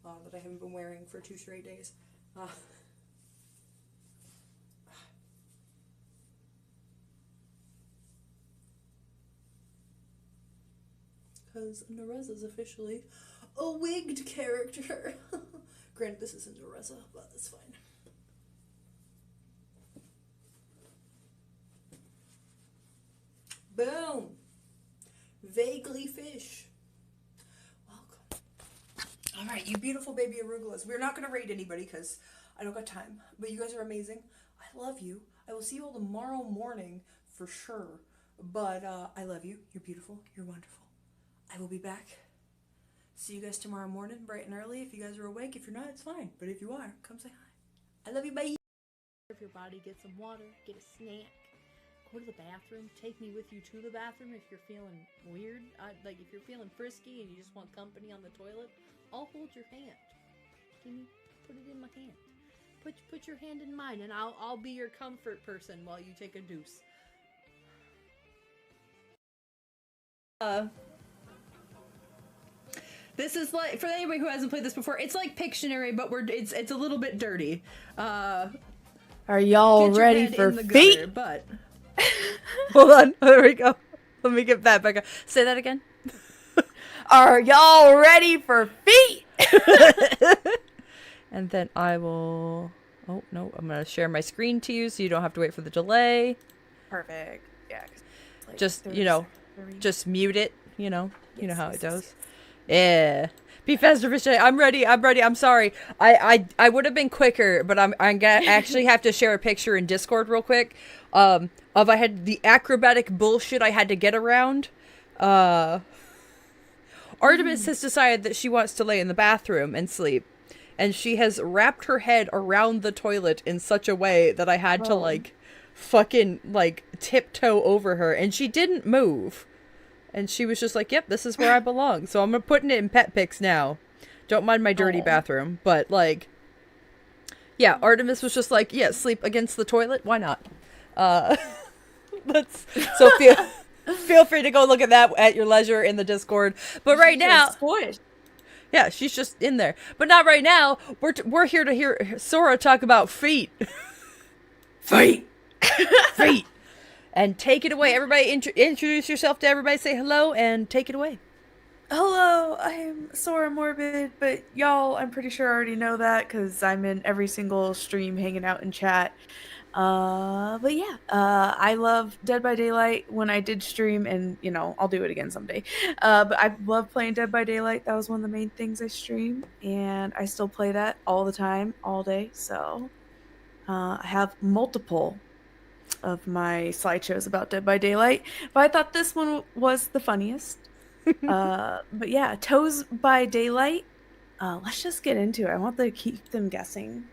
Speaker 1: On that I haven't been wearing for 2 straight days. Because Nereza's officially a wigged character. Granted, this isn't Nereza, but that's fine. Boom! Vaguely fish. Alright, you beautiful baby arugulas. We're not going to raid anybody because I don't got time. But you guys are amazing. I love you. I will see you all tomorrow morning for sure. But I love you. You're beautiful. You're wonderful. I will be back. See you guys tomorrow morning, bright and early. If you guys are awake. If you're not, it's fine. But if you are, come say hi. I love you. Bye. If your body, get some water. Get a snack. Go to the bathroom. Take me with you to the bathroom if you're feeling weird. Like if you're feeling frisky and you just want company on the toilet. I'll hold your hand. Can you put it in my hand? Put your hand in mine, and I'll be your comfort person while you take a deuce. This is like, for anybody who hasn't played this before, it's like Pictionary, but it's a little bit dirty.
Speaker 6: Are y'all ready for feet?
Speaker 1: But hold on, there we go. Let me get that back up. Say that again.
Speaker 6: Are y'all ready for feet?
Speaker 1: And then I will. Oh no, I'm gonna share my screen to you, so you don't have to wait for the delay.
Speaker 6: Perfect. Yeah. Like
Speaker 1: Just
Speaker 6: 30
Speaker 1: you know,
Speaker 6: seconds.
Speaker 1: just mute it. You know
Speaker 6: Yes,
Speaker 1: how
Speaker 6: yes,
Speaker 1: it goes.
Speaker 6: yes.
Speaker 1: Yeah. Be faster, fish. I'm ready. I'm sorry. I would have been quicker, but I'm gonna actually have to share a picture in Discord real quick. Of I had the acrobatic bullshit I had to get around. Artemis has decided that she wants to lay in the bathroom and sleep. And she has wrapped her head around the toilet in such a way that I had to, like, fucking, like, tiptoe over her. And she didn't move. And she was just like, yep, this is where I belong. So I'm putting it in pet pics now. Don't mind my dirty bathroom, but like, yeah, Artemis was just like, yeah, sleep against the toilet. Why not? Let's. So feel free to go look at that at your leisure in the Discord. But right now, yeah, she's just in there. But not right now. We're here to hear Sora talk about feet.
Speaker 6: Feet.
Speaker 1: Feet. And take it away. Everybody introduce yourself to everybody. Say hello and take it away.
Speaker 6: Hello, I'm Sora Morbid, but y'all, I'm pretty sure already know that because I'm in every single stream hanging out in chat. But yeah, I love Dead by Daylight when I did stream, and you know, I'll do it again someday. But I love playing Dead by Daylight. That was one of the main things I stream, and I still play that all the time, all day. So, I have multiple of my slideshows about Dead by Daylight, but I thought this one was the funniest. But yeah, Toes by Daylight. Let's just get into it. I want to keep them guessing.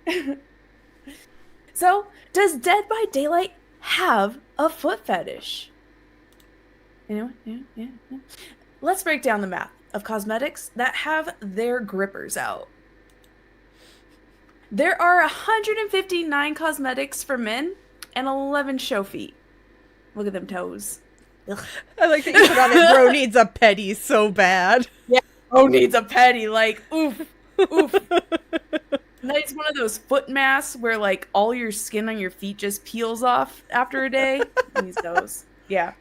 Speaker 6: So, does Dead by Daylight have a foot fetish? Anyone? Yeah. Let's break down the math of cosmetics that have their grippers out. There are 159 cosmetics for men and 11 show feet. Look at them toes. Ugh.
Speaker 1: I like that you put on it. Bro needs a petty so bad.
Speaker 6: Yeah, bro needs a petty. Like, oof. That's one of those foot masks where like all your skin on your feet just peels off after a day. These toes. Yeah.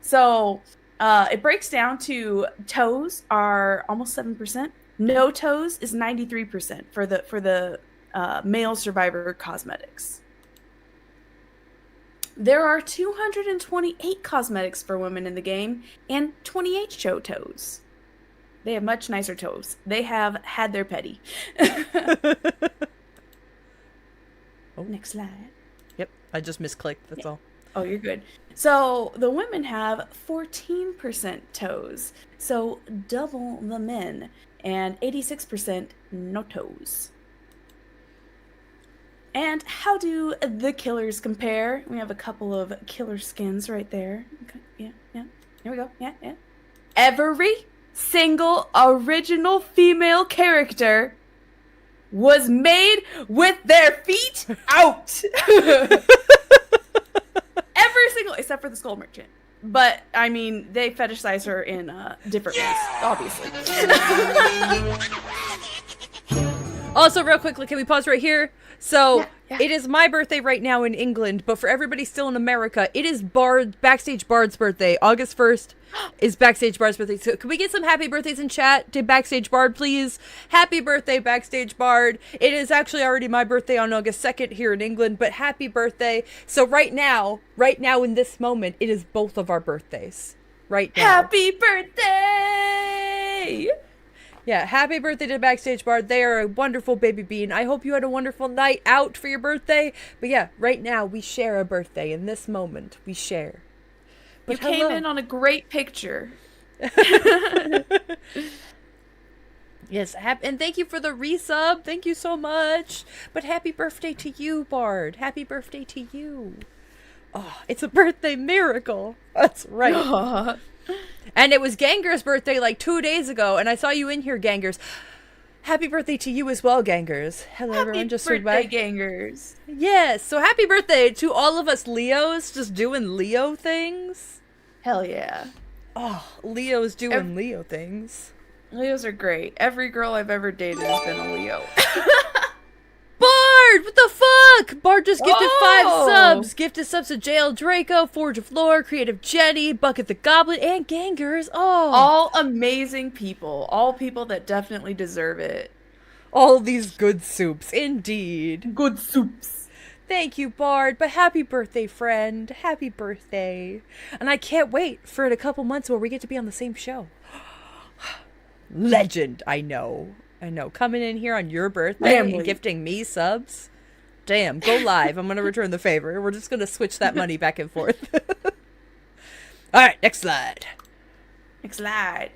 Speaker 6: So it breaks down to toes are almost 7%. No toes is 93% for the male survivor cosmetics. There are 228 cosmetics for women in the game and 28 show toes. They have much nicer toes. They have had their petty.
Speaker 1: Oh,
Speaker 6: next slide.
Speaker 1: Yep, I just misclicked. That's all.
Speaker 6: Oh, you're good. So the women have 14% toes. So double the men. And 86% no toes. And how do the killers compare? We have a couple of killer skins right there. Okay, yeah. Here we go. Yeah. Every single original female character was made with their feet out. Every single, except for the Skull Merchant. But, I mean, they fetishize her in different ways, obviously.
Speaker 1: Also, real quickly, can we pause right here? So,
Speaker 6: Yeah.
Speaker 1: It is my birthday right now in England, but for everybody still in America, it is Backstage Bard's birthday. August 1st is Backstage Bard's birthday. So, can we get some happy birthdays in chat to Backstage Bard, please? Happy birthday, Backstage Bard. It is actually already my birthday on August 2nd here in England, but happy birthday. So, right now in this moment, it is both of our birthdays. Right now.
Speaker 6: Happy birthday!
Speaker 1: Yeah, happy birthday to Backstage Bard. They are a wonderful baby bean. I hope you had a wonderful night out for your birthday. But yeah, right now we share a birthday. In this moment, we share. But
Speaker 6: you came in on a great picture.
Speaker 1: Yes, and thank you for the resub. Thank you so much. But happy birthday to you, Bard. Happy birthday to you. Oh, it's a birthday miracle. That's right.
Speaker 6: Aww.
Speaker 1: And it was Ganger's birthday like 2 days ago, and I saw you in here, Gangers. Happy birthday to you as well, Gangers. Hello, everyone. Just
Speaker 6: happy birthday,
Speaker 1: back.
Speaker 6: Gangers.
Speaker 1: Yes, so happy birthday to all of us Leos just doing Leo things.
Speaker 6: Hell yeah.
Speaker 1: Oh, Leos doing Leo things.
Speaker 6: Leos are great. Every girl I've ever dated has been a Leo.
Speaker 1: Bard! What the fuck? Bard just gifted 5 subs. Gifted subs to JL Draco, Forge of Lore, Creative Jenny, Bucket the Goblin, and Gangers. Oh.
Speaker 6: All amazing people. All people that definitely deserve it.
Speaker 1: All these good soups, indeed.
Speaker 6: Good soups.
Speaker 1: Thank you, Bard. But happy birthday, friend. Happy birthday. And I can't wait for a couple months where we get to be on the same show. Legend, I know. Coming in here on your birthday and gifting me subs. Damn, go live. I'm going to return the favor. We're just going to switch that money back and forth. All right, next slide.
Speaker 6: 80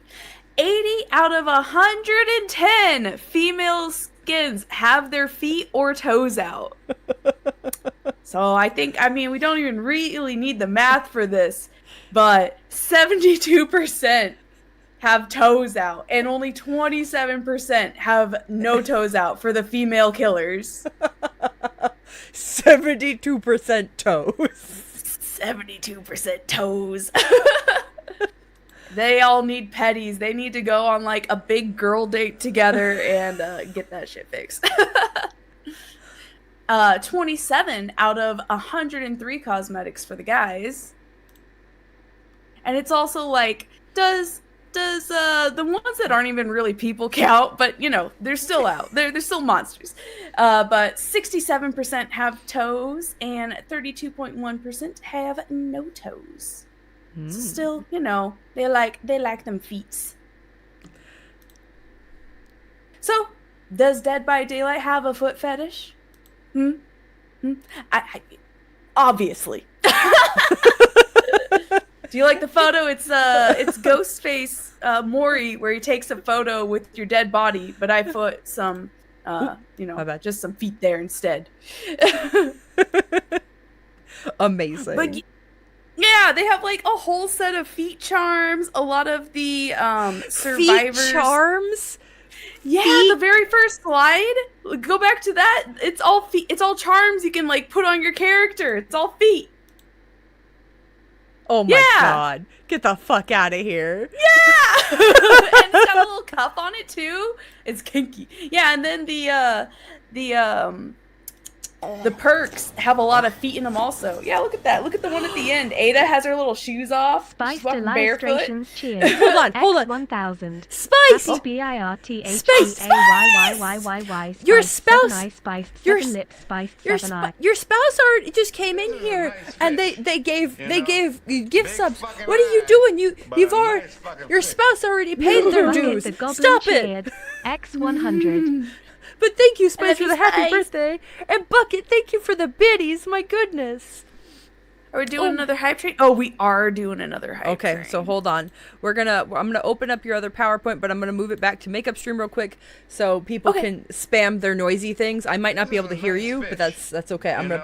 Speaker 6: out of 110 female skins have their feet or toes out. So I mean, we don't even really need the math for this, but 72% have toes out, and only 27% have no toes out for the female killers.
Speaker 1: 72% toes.
Speaker 6: 72% toes. They all need petties. They need to go on like a big girl date together and get that shit fixed. 27 out of 103 cosmetics for the guys. And it's also like, does the ones that aren't even really people count, but you know, they're still out. They're still monsters. But 67% have toes and 32.1% have no toes. So still, you know, they like them feets. So, does Dead by Daylight have a foot fetish? I obviously. Do you like the photo? It's Ghostface Maury, where he takes a photo with your dead body, but I put some just some feet there instead.
Speaker 1: Amazing.
Speaker 6: But yeah, they have like a whole set of feet charms. A lot of the survivors.
Speaker 1: Feet charms?
Speaker 6: Yeah, the very first slide. Go back to that. It's all feet. It's all charms you can like put on your character. It's all feet.
Speaker 1: Oh my god. Get the fuck out of here.
Speaker 6: Yeah! And it's got a little cup on it too. It's kinky. Yeah, and then the perks have a lot of feet in them also. Yeah, look at that. Look at the one at the end. Ada has her little shoes off.
Speaker 7: Spice
Speaker 6: She's walking barefoot.
Speaker 7: cheers.
Speaker 1: Hold on.
Speaker 7: 1000.
Speaker 1: Spice!
Speaker 7: Happy BIRTHAYYYYY.
Speaker 1: Your spouse-
Speaker 7: Spiced
Speaker 1: your-
Speaker 7: 7 lips. Spiced
Speaker 1: Your
Speaker 7: 7 eye.
Speaker 1: your spouse already just came in here and they gave gift subs. What are you doing? You've already your spouse already paid their
Speaker 7: Bucket
Speaker 1: dues.
Speaker 7: the Goblin
Speaker 1: Stop it.
Speaker 7: cheered. X100.
Speaker 1: But thank you, Spice, for the happy
Speaker 6: Spice.
Speaker 1: birthday. And Bucket, thank you for the biddies. My goodness.
Speaker 6: Are we doing another hype train? Oh, we are doing another hype
Speaker 1: Okay,
Speaker 6: train.
Speaker 1: so hold on. I'm gonna open up your other PowerPoint, but I'm gonna move it back to makeup stream real quick so people can spam their noisy things. I might not be able to hear you, but that's okay. I'm gonna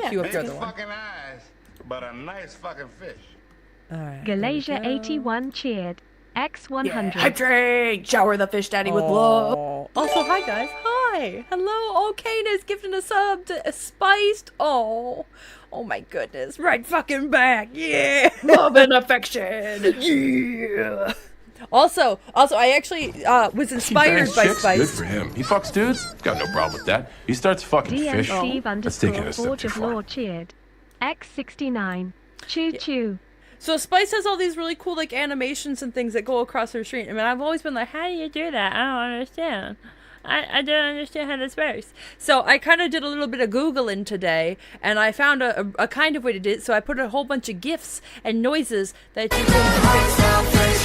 Speaker 1: cue up the other one.
Speaker 8: Fucking eyes, but a nice fucking fish.
Speaker 1: All right.
Speaker 7: Galasia 81 cheered. X100.
Speaker 6: Hype train! Shower the fish daddy with love.
Speaker 1: Oh. Also, hi guys. Hi. Hello. Oh, Kane is gifting a sub to Spiced. Oh my goodness. Right fucking back. Yeah.
Speaker 6: Love and affection.
Speaker 1: Yeah. Also, I actually was inspired by
Speaker 9: Good
Speaker 1: Spice.
Speaker 9: for him. He fucks dudes. Got no problem with that. He starts fucking
Speaker 7: DM
Speaker 9: fish.
Speaker 7: Steve
Speaker 9: Let's take it
Speaker 7: underscore
Speaker 9: a step
Speaker 7: Forge
Speaker 9: too
Speaker 7: of
Speaker 9: far.
Speaker 7: Law cheered. X69. Choo choo.
Speaker 1: So Spice has all these really cool like animations and things that go across her screen. I mean, I've always been like, how do you do that? I don't understand. I don't understand how this works. So I kind of did a little bit of Googling today, and I found a kind of way to do it. So I put a whole bunch of GIFs and noises that you can...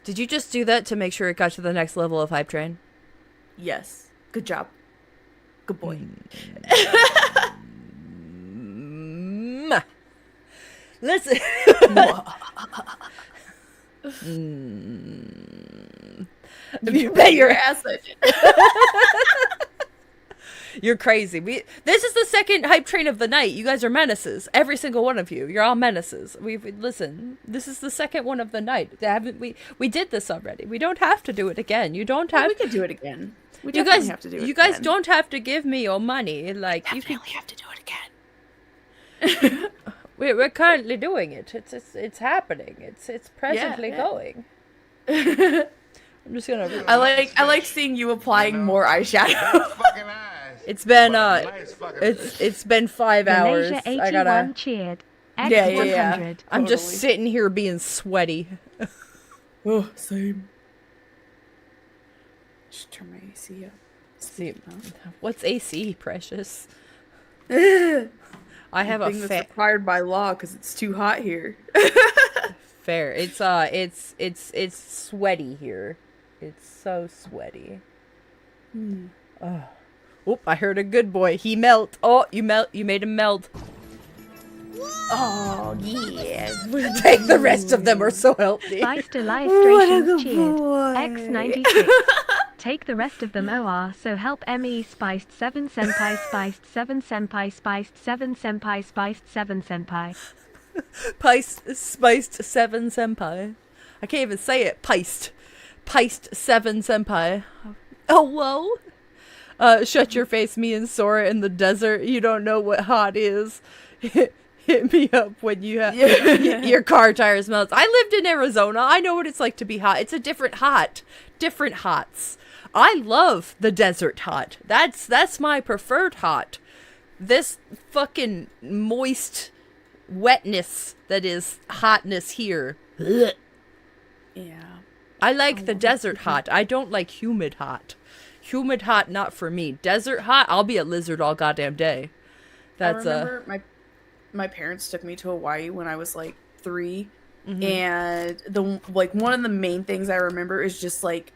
Speaker 1: Did you just do that to make sure it got to the next level of hype train?
Speaker 6: Yes. Good job. Good boy.
Speaker 1: Listen.
Speaker 6: You bet your ass I did.
Speaker 1: You're crazy. This is the second hype train of the night. You guys are menaces. Every single one of you. You're all menaces. Listen. This is the second one of the night. Haven't we did this already. We don't have to do it again. You don't have.
Speaker 6: We could do it again. We
Speaker 1: you
Speaker 6: definitely
Speaker 1: guys
Speaker 6: have to do it.
Speaker 1: You guys
Speaker 6: again.
Speaker 1: don't have to give me your money. Like
Speaker 6: Definitely
Speaker 1: you
Speaker 6: have to do it again.
Speaker 1: we're currently doing it. It's happening. It's presently
Speaker 6: yeah.
Speaker 1: going. I'm just gonna.
Speaker 6: I like seeing you applying more eyeshadow.
Speaker 8: Fucking eyes.
Speaker 1: It's been
Speaker 8: Nice fucking fish.
Speaker 1: it's been 5 hours.
Speaker 7: Malaysia
Speaker 1: I
Speaker 7: 81
Speaker 1: gotta.
Speaker 7: cheered.
Speaker 6: Yeah.
Speaker 7: X100.
Speaker 1: I'm just
Speaker 6: Totally.
Speaker 1: sitting here being sweaty.
Speaker 6: Oh, same. Just turn my AC up.
Speaker 1: See, what's AC, precious? I have a
Speaker 6: Thing that's required by law because it's too hot here.
Speaker 1: fair. It's sweaty here. It's so sweaty. Oh. Oop, I heard a good boy. He melt. Oh, you made him melt.
Speaker 6: Oh yeah.
Speaker 1: Take the rest of them, or so help me.
Speaker 7: Spiced illustrations cheered.
Speaker 6: boy.
Speaker 7: X96. Take the rest of them OR, so help ME spiced 7 senpai spiced 7 senpai spiced 7 senpai spiced 7 senpai.
Speaker 1: Spiced 7 senpai. I can't even say it. Piced 7 senpai. Oh, whoa. Shut your face, me and Sora in the desert. You don't know what hot is. Hit me up when you have your car tires melts. I lived in Arizona. I know what it's like to be hot. It's a different hot. Different hots. I love the desert hot. That's my preferred hot. This fucking moist wetness that is hotness here. Ugh.
Speaker 6: Yeah.
Speaker 1: I like the desert hot. I don't like humid hot. Humid hot, not for me. Desert hot, I'll be a lizard all goddamn day. That's
Speaker 6: I remember my parents took me to Hawaii when I was like 3, and one of the main things I remember is just like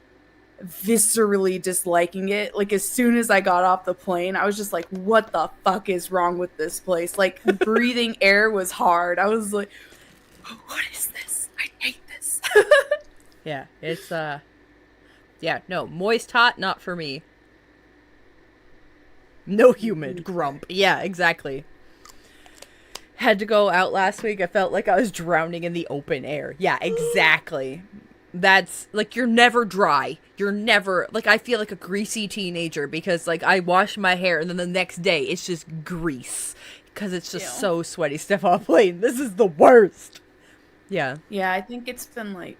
Speaker 6: viscerally disliking it. Like as soon as I got off the plane, I was just like, "What the fuck is wrong with this place?" Like breathing air was hard. I was like, "What is this? I hate this."
Speaker 1: Yeah, it's no, moist hot, not for me. No humid, grump. Yeah, exactly. Had to go out last week. I felt like I was drowning in the open air. Yeah, exactly. That's like, you're never dry. You're never like, I feel like a greasy teenager because like I wash my hair and then the next day it's just grease because it's just so sweaty. Step off plane. This is the worst. Yeah.
Speaker 6: Yeah, I think it's been like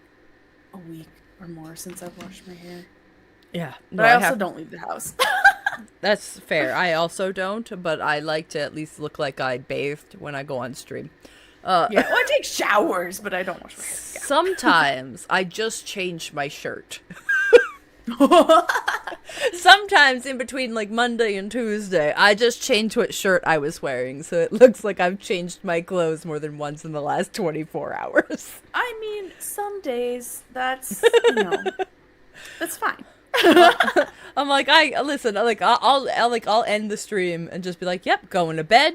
Speaker 6: a week or more since I've washed my hair.
Speaker 1: Yeah.
Speaker 6: But I also don't leave the house.
Speaker 1: That's fair. I also don't, but I like to at least look like I bathed when I go on stream.
Speaker 6: Well, I take showers, but I don't wash my hair. Yeah.
Speaker 1: Sometimes I just change my shirt. Sometimes in between like Monday and Tuesday, I just change what shirt I was wearing, so it looks like I've changed my clothes more than once in the last 24 hours.
Speaker 6: I mean, some days that's, that's fine.
Speaker 1: I'm like, I'll end the stream and just be like, yep, going to bed.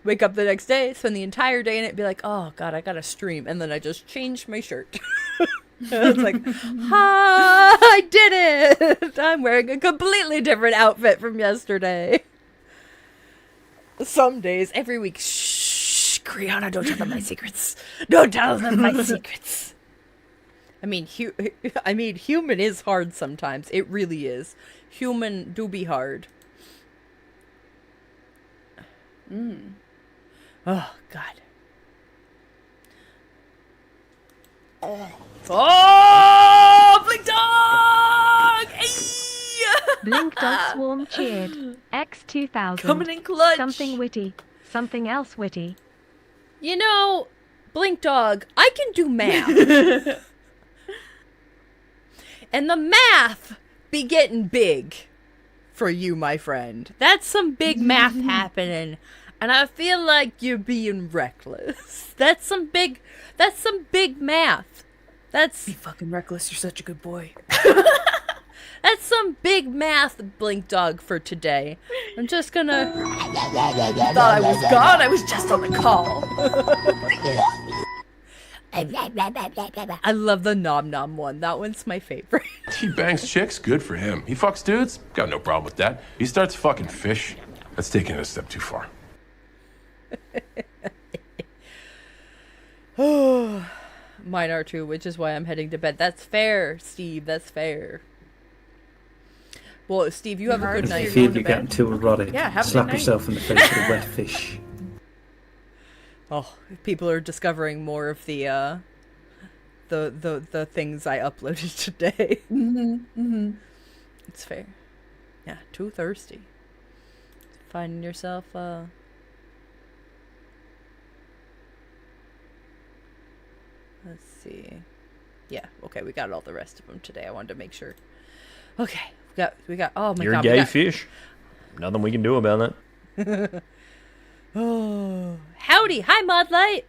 Speaker 1: Wake up the next day, spend the entire day in it, be like, oh god, I gotta stream, and then I just changed my shirt. It's like, ha, I did it! I'm wearing a completely different outfit from yesterday. Some days, every week, shh, Kriana, don't tell them my secrets. Don't tell them my secrets. I mean, human is hard sometimes. It really is. Human do be hard. Oh, God. Oh, Blink Dog! Hey!
Speaker 7: Blink Dog Swarm cheered. X2000.
Speaker 6: Coming in clutch.
Speaker 7: Something witty. Something else witty.
Speaker 1: You know, Blink Dog, I can do math. And the math be getting big for you, my friend. That's some big math happening. And I feel like you're being reckless. That's some big math. That's
Speaker 6: Be fucking reckless. You're such a good boy.
Speaker 1: that's some big math, Blink Dog, for today. I'm just gonna.
Speaker 6: Thought I was gone. I was just on the call.
Speaker 1: I love the nom nom one. That one's my favorite.
Speaker 9: He bangs chicks, good for him. He fucks dudes, got no problem with that. He starts fucking fish, that's taking it a step too far.
Speaker 1: Mine are too, which is why I'm heading to bed. That's fair, Steve. That's fair. Well, Steve, you have a good
Speaker 3: If
Speaker 1: night.
Speaker 3: you feel you're getting too erotic,
Speaker 6: Yeah, have a
Speaker 3: slap
Speaker 6: good night.
Speaker 3: yourself in the face with a wet fish.
Speaker 1: Oh, people are discovering more of the things I uploaded today. It's fair. Yeah, too thirsty. Finding yourself let's see. Yeah, okay, we got all the rest of them today. I wanted to make sure. Okay, we got oh my
Speaker 10: You're
Speaker 1: god.
Speaker 10: gay fish. Nothing we can do about that.
Speaker 1: Oh, howdy. Hi, Modlight.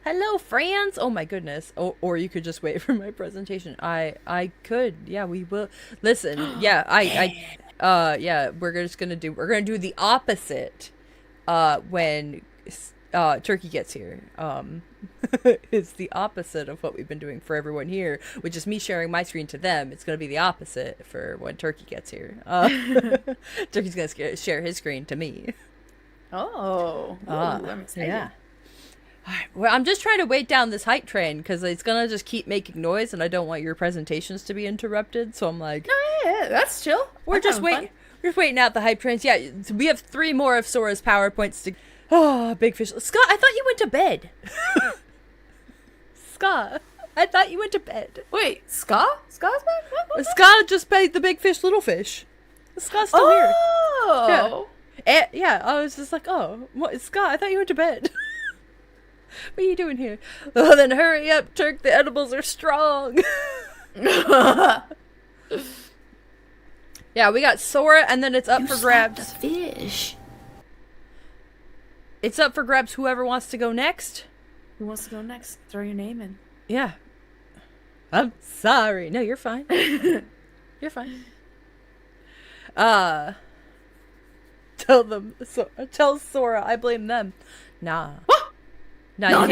Speaker 1: Hello, friends. Oh my goodness. Oh, or you could just wait for my presentation. I could. Yeah, we will. Listen. Yeah, yeah, we're gonna do the opposite when Turkey gets here. It's the opposite of what we've been doing for everyone here, which is me sharing my screen to them. It's going to be the opposite for when Turkey gets here. Turkey's going to share his screen to me.
Speaker 6: Oh, ooh, I'm excited.
Speaker 1: Yeah. All right. Well, I'm just trying to wait down this hype train because it's going to just keep making noise and I don't want your presentations to be interrupted. So I'm like,
Speaker 6: Yeah, that's chill.
Speaker 1: we're just waiting out the hype trains. Yeah, we have 3 more of Sora's PowerPoints to. Oh, big fish. Scott, I thought you went to bed. Scott, I thought you went to bed.
Speaker 6: Wait, Ska? Ska's back? What?
Speaker 1: Scott just paid the big fish, little fish. Scott's still here.
Speaker 6: Oh.
Speaker 1: Yeah, I was just like, oh, what, Scott, I thought you went to bed. What are you doing here? Oh, then hurry up, Turk. The edibles are strong. Yeah, we got Sora, and then it's up for grabs.
Speaker 6: Fish.
Speaker 1: It's up for grabs. Whoever wants to go next.
Speaker 6: Who wants to go next? Throw your name in.
Speaker 1: Yeah. I'm sorry. No, you're fine. You're fine. Tell Sora I blame them. Nah. Nah,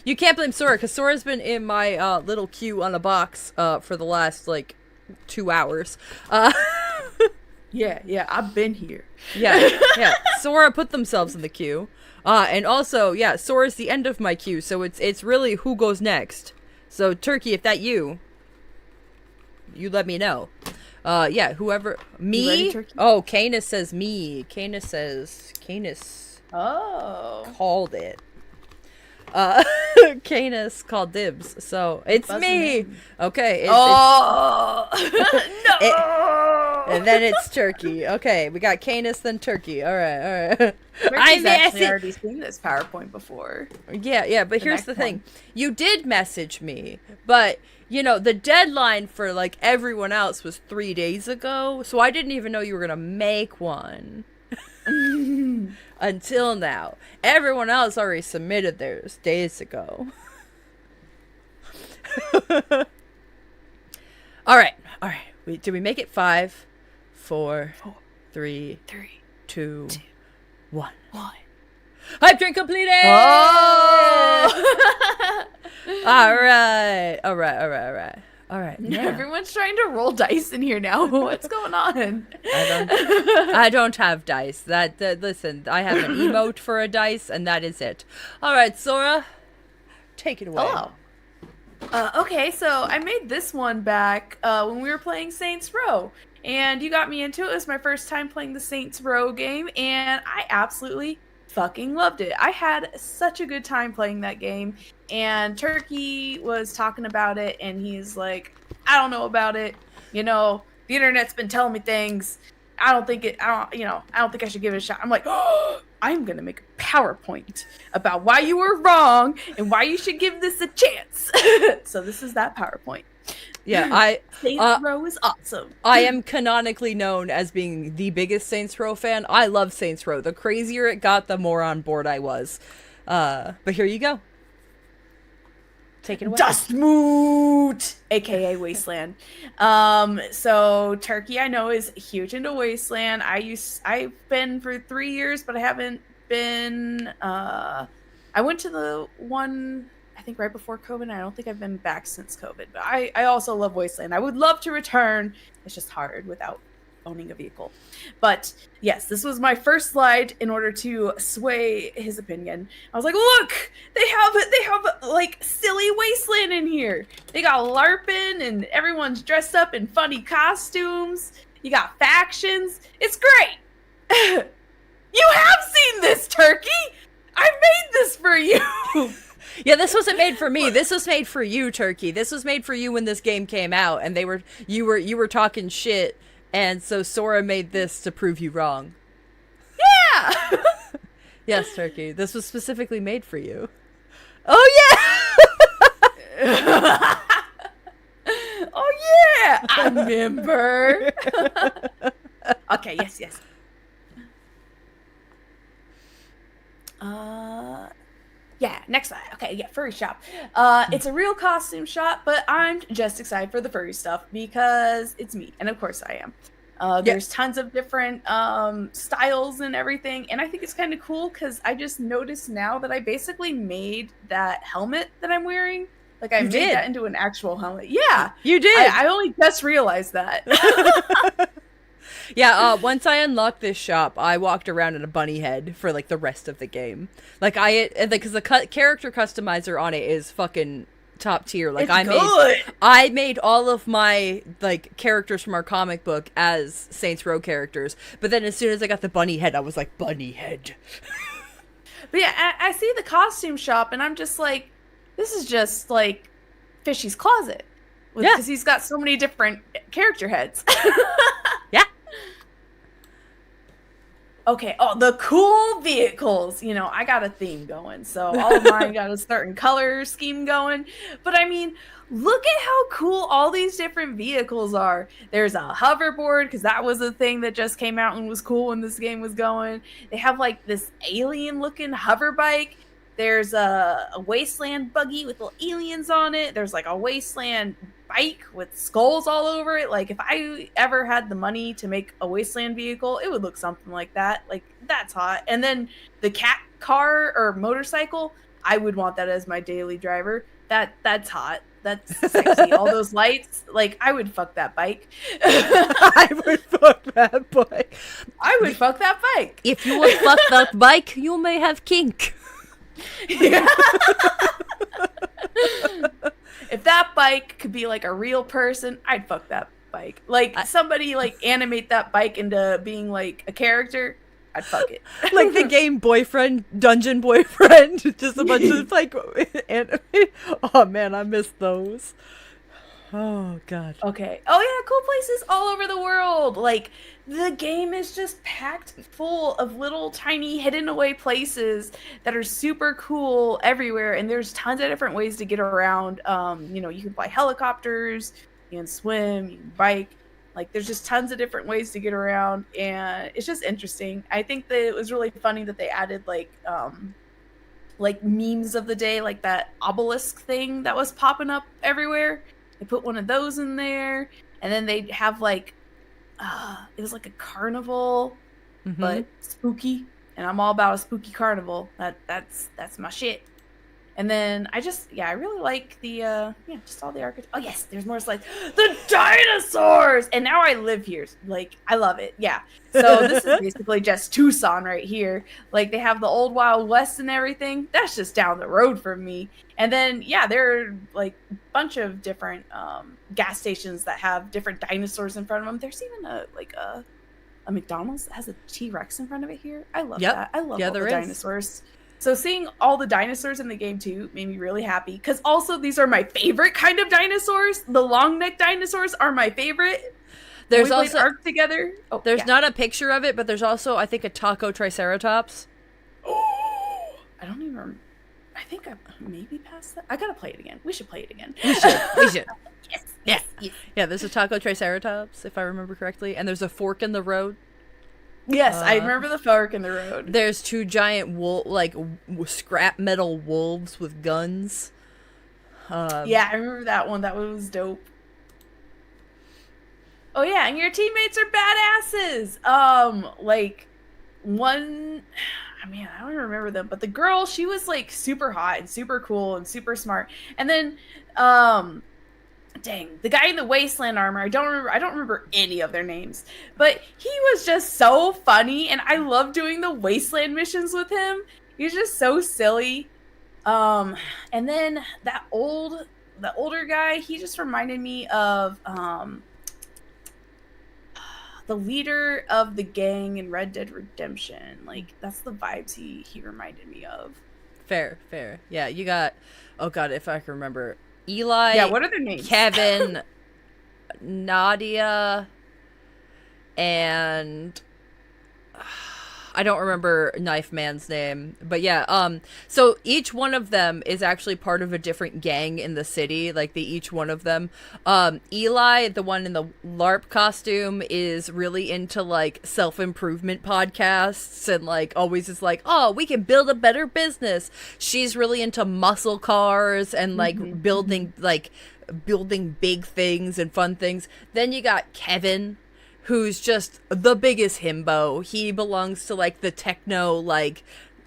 Speaker 1: you can't blame Sora because Sora's been in my little queue on a box for the last like 2 hours.
Speaker 6: Yeah, I've been here.
Speaker 1: Yeah. Sora put themselves in the queue. And also, yeah, Sora's the end of my queue, so it's really who goes next. So Turkey, if that you let me know. Yeah, whoever me.
Speaker 6: You ready, Turkey?
Speaker 1: Oh, Canis says me. Canis
Speaker 6: Oh.
Speaker 1: called it. Canis called dibs, so it's me. Okay.
Speaker 6: No.
Speaker 1: And then it's Turkey. Okay, we got Canis, then Turkey. All right.
Speaker 6: I've actually already seen this PowerPoint before.
Speaker 1: Yeah, but here's the thing. You did message me, but you know, the deadline for like everyone else was 3 days ago, so I didn't even know you were gonna make one. Until now. Everyone else already submitted theirs days ago. All right. Did we make it? 5, 4, 3, 2, 1. Hype train completed!
Speaker 6: Oh!
Speaker 1: All right. Now.
Speaker 6: Everyone's trying to roll dice in here now. What's going on?
Speaker 1: I don't have dice. Listen, I have an emote for a dice, and that is it. All right, Sora, take it away.
Speaker 6: Hello. Okay, so I made this one back when we were playing Saints Row, and you got me into it. It was my first time playing the Saints Row game, and I absolutely fucking loved it. I had such a good time playing that game, and Turkey was talking about it, and he's like, I don't know about it. You know, the internet's been telling me things. I don't think I should give it a shot. I'm like, oh, I'm going to make a PowerPoint about why you were wrong and why you should give this a chance. So this is that PowerPoint.
Speaker 1: Yeah,
Speaker 6: Saints Row is awesome.
Speaker 1: I am canonically known as being the biggest Saints Row fan. I love Saints Row. The crazier it got, the more on board I was. But here you go. Take it away.
Speaker 6: Dustmoot, aka Wasteland. So Turkey, I know, is huge into Wasteland. I've been for 3 years, but I haven't been. I went to the one, I think, right before COVID. And I don't think I've been back since COVID. But I also love Wasteland. I would love to return. It's just hard without owning a vehicle. But yes, this was my first slide in order to sway his opinion. I was like, look, they have like silly Wasteland in here. They got LARPing and everyone's dressed up in funny costumes. You got factions. It's great. You have seen this, Turkey. I made this for you.
Speaker 1: Yeah, this wasn't made for me. This was made for you, Turkey. This was made for you when this game came out, and you were talking shit. And so Sora made this to prove you wrong.
Speaker 6: Yeah!
Speaker 1: Yes, Turkey. This was specifically made for you. Oh,
Speaker 6: yeah! Oh, yeah! I remember. Okay, yes. Yeah, next slide. Okay, yeah, furry shop. It's a real costume shop, but I'm just excited for the furry stuff because it's me, and of course I am. There's tons of different styles and everything, and I think it's kind of cool because I just noticed now that I basically made that helmet that I'm wearing. Like, I made that into an actual helmet. Yeah,
Speaker 1: you did.
Speaker 6: I only just realized that.
Speaker 1: Yeah, once I unlocked this shop, I walked around in a bunny head for, like, the rest of the game. Like, because the character customizer on it is fucking top tier. Like, I made all of my, like, characters from our comic book as Saints Row characters. But then as soon as I got the bunny head, I was like, bunny head.
Speaker 6: But yeah, I see the costume shop, and I'm just like, this is just, like, Fishy's Closet. Because he's got so many different character heads.
Speaker 1: Yeah.
Speaker 6: Okay, the cool vehicles. You know, I got a theme going, so all of mine got a certain color scheme going. But I mean, look at how cool all these different vehicles are. There's a hoverboard, because that was a thing that just came out and was cool when this game was going. They have, like, this alien-looking hover bike. There's a wasteland buggy with little aliens on it. There's, like, a wasteland bike with skulls all over it. Like, if I ever had the money to make a wasteland vehicle, it would look something like that. Like, that's hot. And then the cat car or motorcycle, I would want that as my daily driver. That's hot. That's sexy. All those lights, like, I would fuck that bike.
Speaker 1: I would fuck that bike.
Speaker 6: I would fuck that bike.
Speaker 1: If you would fuck that bike, you may have kink.
Speaker 6: Yeah. If that bike could be like a real person, I'd fuck that bike. Like, somebody like animate that bike into being like a character, I'd fuck it.
Speaker 1: Like the game Boyfriend, Dungeon Boyfriend, just a bunch of like anime. Oh man, I miss those. Oh god.
Speaker 6: Okay. Oh yeah, cool places all over the world. Like, the game is just packed full of little tiny hidden away places that are super cool everywhere, and there's tons of different ways to get around. You know, you can fly helicopters, you can swim, you can bike. Like, there's just tons of different ways to get around, and it's just interesting. I think that it was really funny that they added like memes of the day, like that obelisk thing that was popping up everywhere. They put one of those in there, and then they have like, it was like a carnival, but spooky. And I'm all about a spooky carnival. That's my shit. And then I really like the just all the architecture. Oh yes, there's more slides. The dinosaurs! And now I live here. Like, I love it. Yeah. So this is basically just Tucson right here. Like, they have the old Wild West and everything. That's just down the road from me. And then there are like a bunch of different gas stations that have different dinosaurs in front of them. There's even a McDonald's that has a T-Rex in front of it here. I love that. I love all the dinosaurs. So seeing all the dinosaurs in the game too made me really happy, because also these are my favorite kind of dinosaurs. The long neck dinosaurs are my favorite.
Speaker 1: There's also
Speaker 6: Ark together. Oh,
Speaker 1: there's not a picture of it, but there's also, I think, a taco triceratops.
Speaker 6: Oh, I don't even remember. I think I maybe passed that. I gotta play it again. We should play it again.
Speaker 1: We should.
Speaker 6: Yes.
Speaker 1: Yeah, there's a taco triceratops, if I remember correctly, and there's a fork in the road.
Speaker 6: Yes, I remember the fork in the road.
Speaker 1: There's two giant scrap metal wolves with guns.
Speaker 6: Yeah, I remember that one. That one was dope. Oh yeah, and your teammates are badasses. Like one, I mean, I don't even remember them, but the girl, she was like super hot and super cool and super smart. And then, dang, the guy in the wasteland armor, I don't remember any of their names, but he was just so funny, and I love doing the wasteland missions with him. He's just so silly. And then the older guy, he just reminded me of the leader of the gang in Red Dead Redemption. Like, that's the vibes he reminded me of.
Speaker 1: Fair. Yeah, you got, oh god, if I can remember, Eli.
Speaker 6: Yeah, what are their names?
Speaker 1: Kevin, Nadia, and I don't remember Knife Man's name, but yeah, so each one of them is actually part of a different gang in the city, like each one of them. Eli, the one in the LARP costume, is really into like self-improvement podcasts and like always is like, oh, we can build a better business. She's really into muscle cars and like building big things and fun things. Then you got Kevin, who's just the biggest himbo. He belongs to like the techno like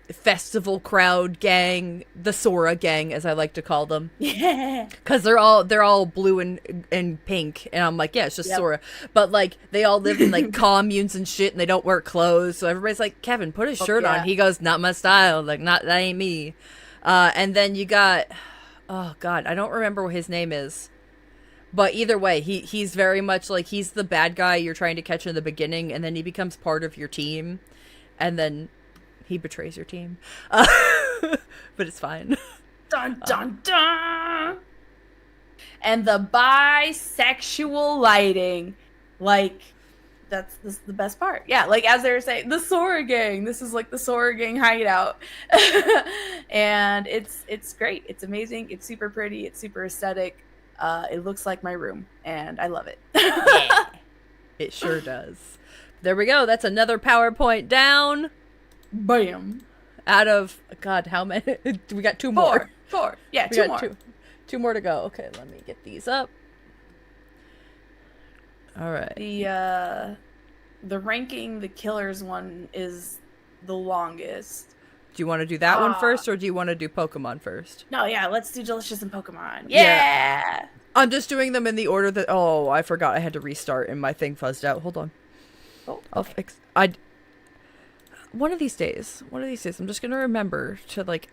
Speaker 1: festival crowd gang, the Sora gang, as I like to call them.
Speaker 6: Yeah,
Speaker 1: because they're all blue and pink, and I'm like, yeah, it's just Sora. But like they all live in like communes and shit, and they don't wear clothes. So everybody's like, Kevin, put his shirt on. He goes, not my style. Like, not that ain't me. And then you got, oh god, I don't remember what his name is. But either way, he's very much like, he's the bad guy you're trying to catch in the beginning, and then he becomes part of your team, and then he betrays your team. But it's fine.
Speaker 6: Dun dun dun. And the bisexual lighting, like, this is the best part. Yeah, like as they were saying, the Sora gang. This is like the Sora gang hideout, and it's great. It's amazing. It's super pretty. It's super aesthetic. It looks like my room, and I love it.
Speaker 1: Yeah, it sure does. There we go. That's another PowerPoint down.
Speaker 6: Bam.
Speaker 1: Out of, God, how many? We got two more.
Speaker 6: Four. Yeah,
Speaker 1: we
Speaker 6: two
Speaker 1: got
Speaker 6: more.
Speaker 1: Two more to go. Okay, let me get these up. All right.
Speaker 6: The ranking the killers one is the longest.
Speaker 1: Do you want to do that one first, or do you want to do Pokemon first?
Speaker 6: No, yeah, let's do Delicious and Pokemon. Yeah!
Speaker 1: I'm just doing them in the order that... Oh, I forgot I had to restart and my thing fuzzed out. Hold on.
Speaker 6: Oh, okay.
Speaker 1: I'll fix... One of these days, I'm just going to remember to, like,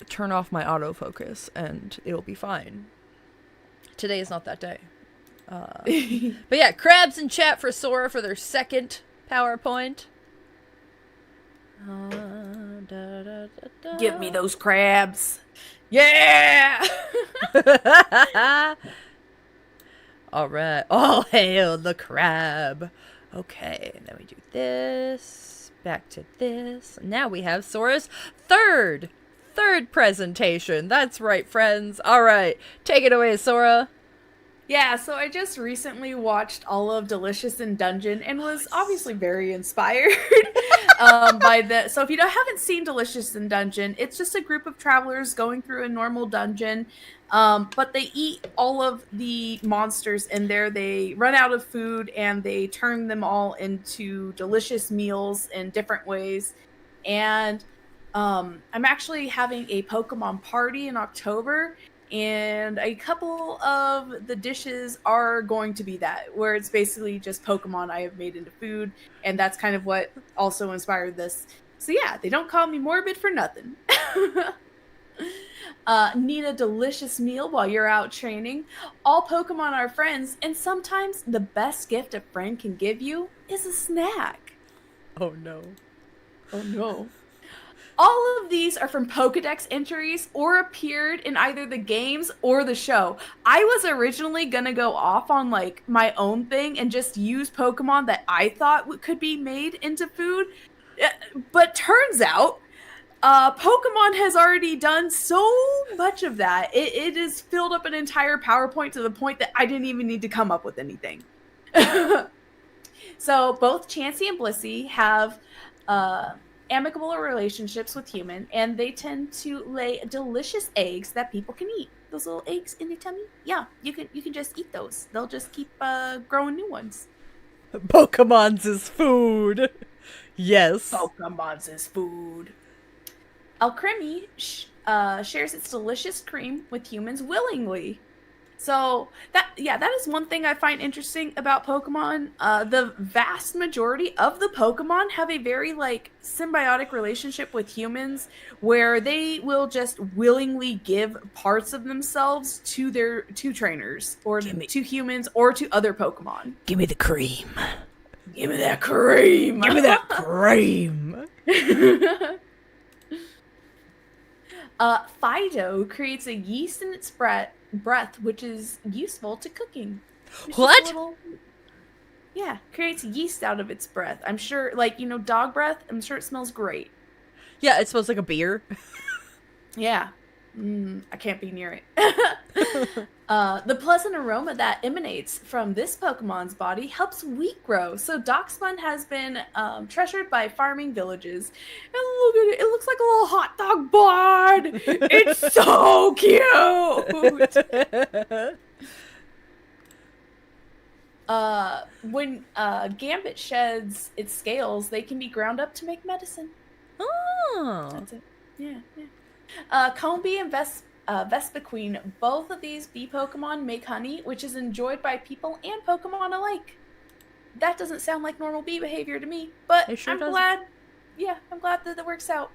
Speaker 1: turn off my autofocus, and it'll be fine. Today is not that day. But yeah, crabs in chat for Sora for their second PowerPoint.
Speaker 6: Give me those crabs. Yeah!
Speaker 1: All right. All hail the crab. Okay, and then we do this. Back to this. Now we have Sora's third presentation. That's right, friends. All right, take it away, Sora.
Speaker 6: Yeah, so I just recently watched all of Delicious in Dungeon and was obviously very inspired by the. So if you haven't seen Delicious in Dungeon, it's just a group of travelers going through a normal dungeon, but they eat all of the monsters in there. They run out of food and they turn them all into delicious meals in different ways. And I'm actually having a Pokemon party in October. And a couple of the dishes are going to be that, where it's basically just Pokemon I have made into food. And that's kind of what also inspired this. So yeah, they don't call me morbid for nothing. Need a delicious meal while you're out training? All Pokemon are friends, and sometimes the best gift a friend can give you is a snack.
Speaker 1: Oh no.
Speaker 6: Oh no. All of these are from Pokedex entries or appeared in either the games or the show. I was originally going to go off on like my own thing and just use Pokemon that I thought could be made into food. But turns out, Pokemon has already done so much of that. It has filled up an entire PowerPoint to the point that I didn't even need to come up with anything. So both Chansey and Blissey have... amicable relationships with humans, and they tend to lay delicious eggs that people can eat. Those little eggs in the tummy, yeah, you can just eat those. They'll just keep growing new ones.
Speaker 1: Pokemon's is food. Yes.
Speaker 6: Pokemon's is food. Alcremie shares its delicious cream with humans willingly. So that is one thing I find interesting about Pokemon. The vast majority of the Pokemon have a very like symbiotic relationship with humans, where they will just willingly give parts of themselves to trainers, or to humans, or to other Pokemon.
Speaker 1: Give me the cream.
Speaker 6: Give me that cream.
Speaker 1: Give me that cream.
Speaker 6: Fido creates a yeast in its breath, which is useful to cooking.
Speaker 1: What?
Speaker 6: Yeah, creates yeast out of its breath. I'm sure, like, dog breath, I'm sure it smells great.
Speaker 1: Yeah, it smells like a beer.
Speaker 6: Yeah. I can't be near it. The pleasant aroma that emanates from this Pokemon's body helps wheat grow. So Doxmon has been treasured by farming villages. And look at it. It looks like a little hot dog bod. It's so cute. When Gambit sheds its scales, they can be ground up to make medicine.
Speaker 1: Oh.
Speaker 6: That's it. Yeah. Combee and Vespiquen, both of these bee Pokemon make honey, which is enjoyed by people and Pokemon alike. That doesn't sound like normal bee behavior to me, but I'm glad that it works out.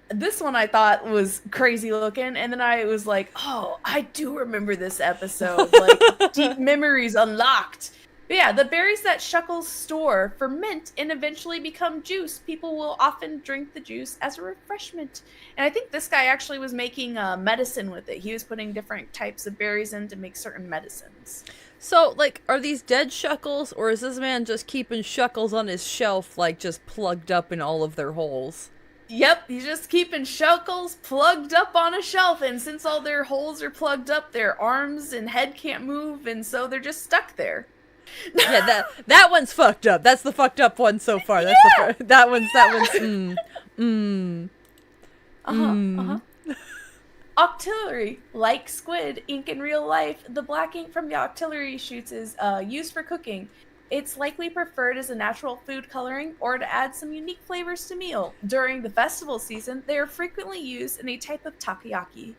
Speaker 6: This one I thought was crazy looking, and then I was like, oh, I do remember this episode. Like, deep memories unlocked. But yeah, the berries that Shuckles store ferment and eventually become juice. People will often drink the juice as a refreshment. And I think this guy actually was making medicine with it. He was putting different types of berries in to make certain medicines.
Speaker 1: So, like, are these dead Shuckles, or is this man just keeping Shuckles on his shelf, like, just plugged up in all of their holes?
Speaker 6: Yep, he's just keeping Shuckles plugged up on a shelf, and since all their holes are plugged up, their arms and head can't move, and so they're just stuck there.
Speaker 1: Yeah, that one's fucked up. That's the fucked up one so far. That's that one's.
Speaker 6: Octillery, like squid ink in real life, the black ink from the octillery shoots is used for cooking. It's likely preferred as a natural food coloring or to add some unique flavors to meal. During the festival season, they are frequently used in a type of takoyaki.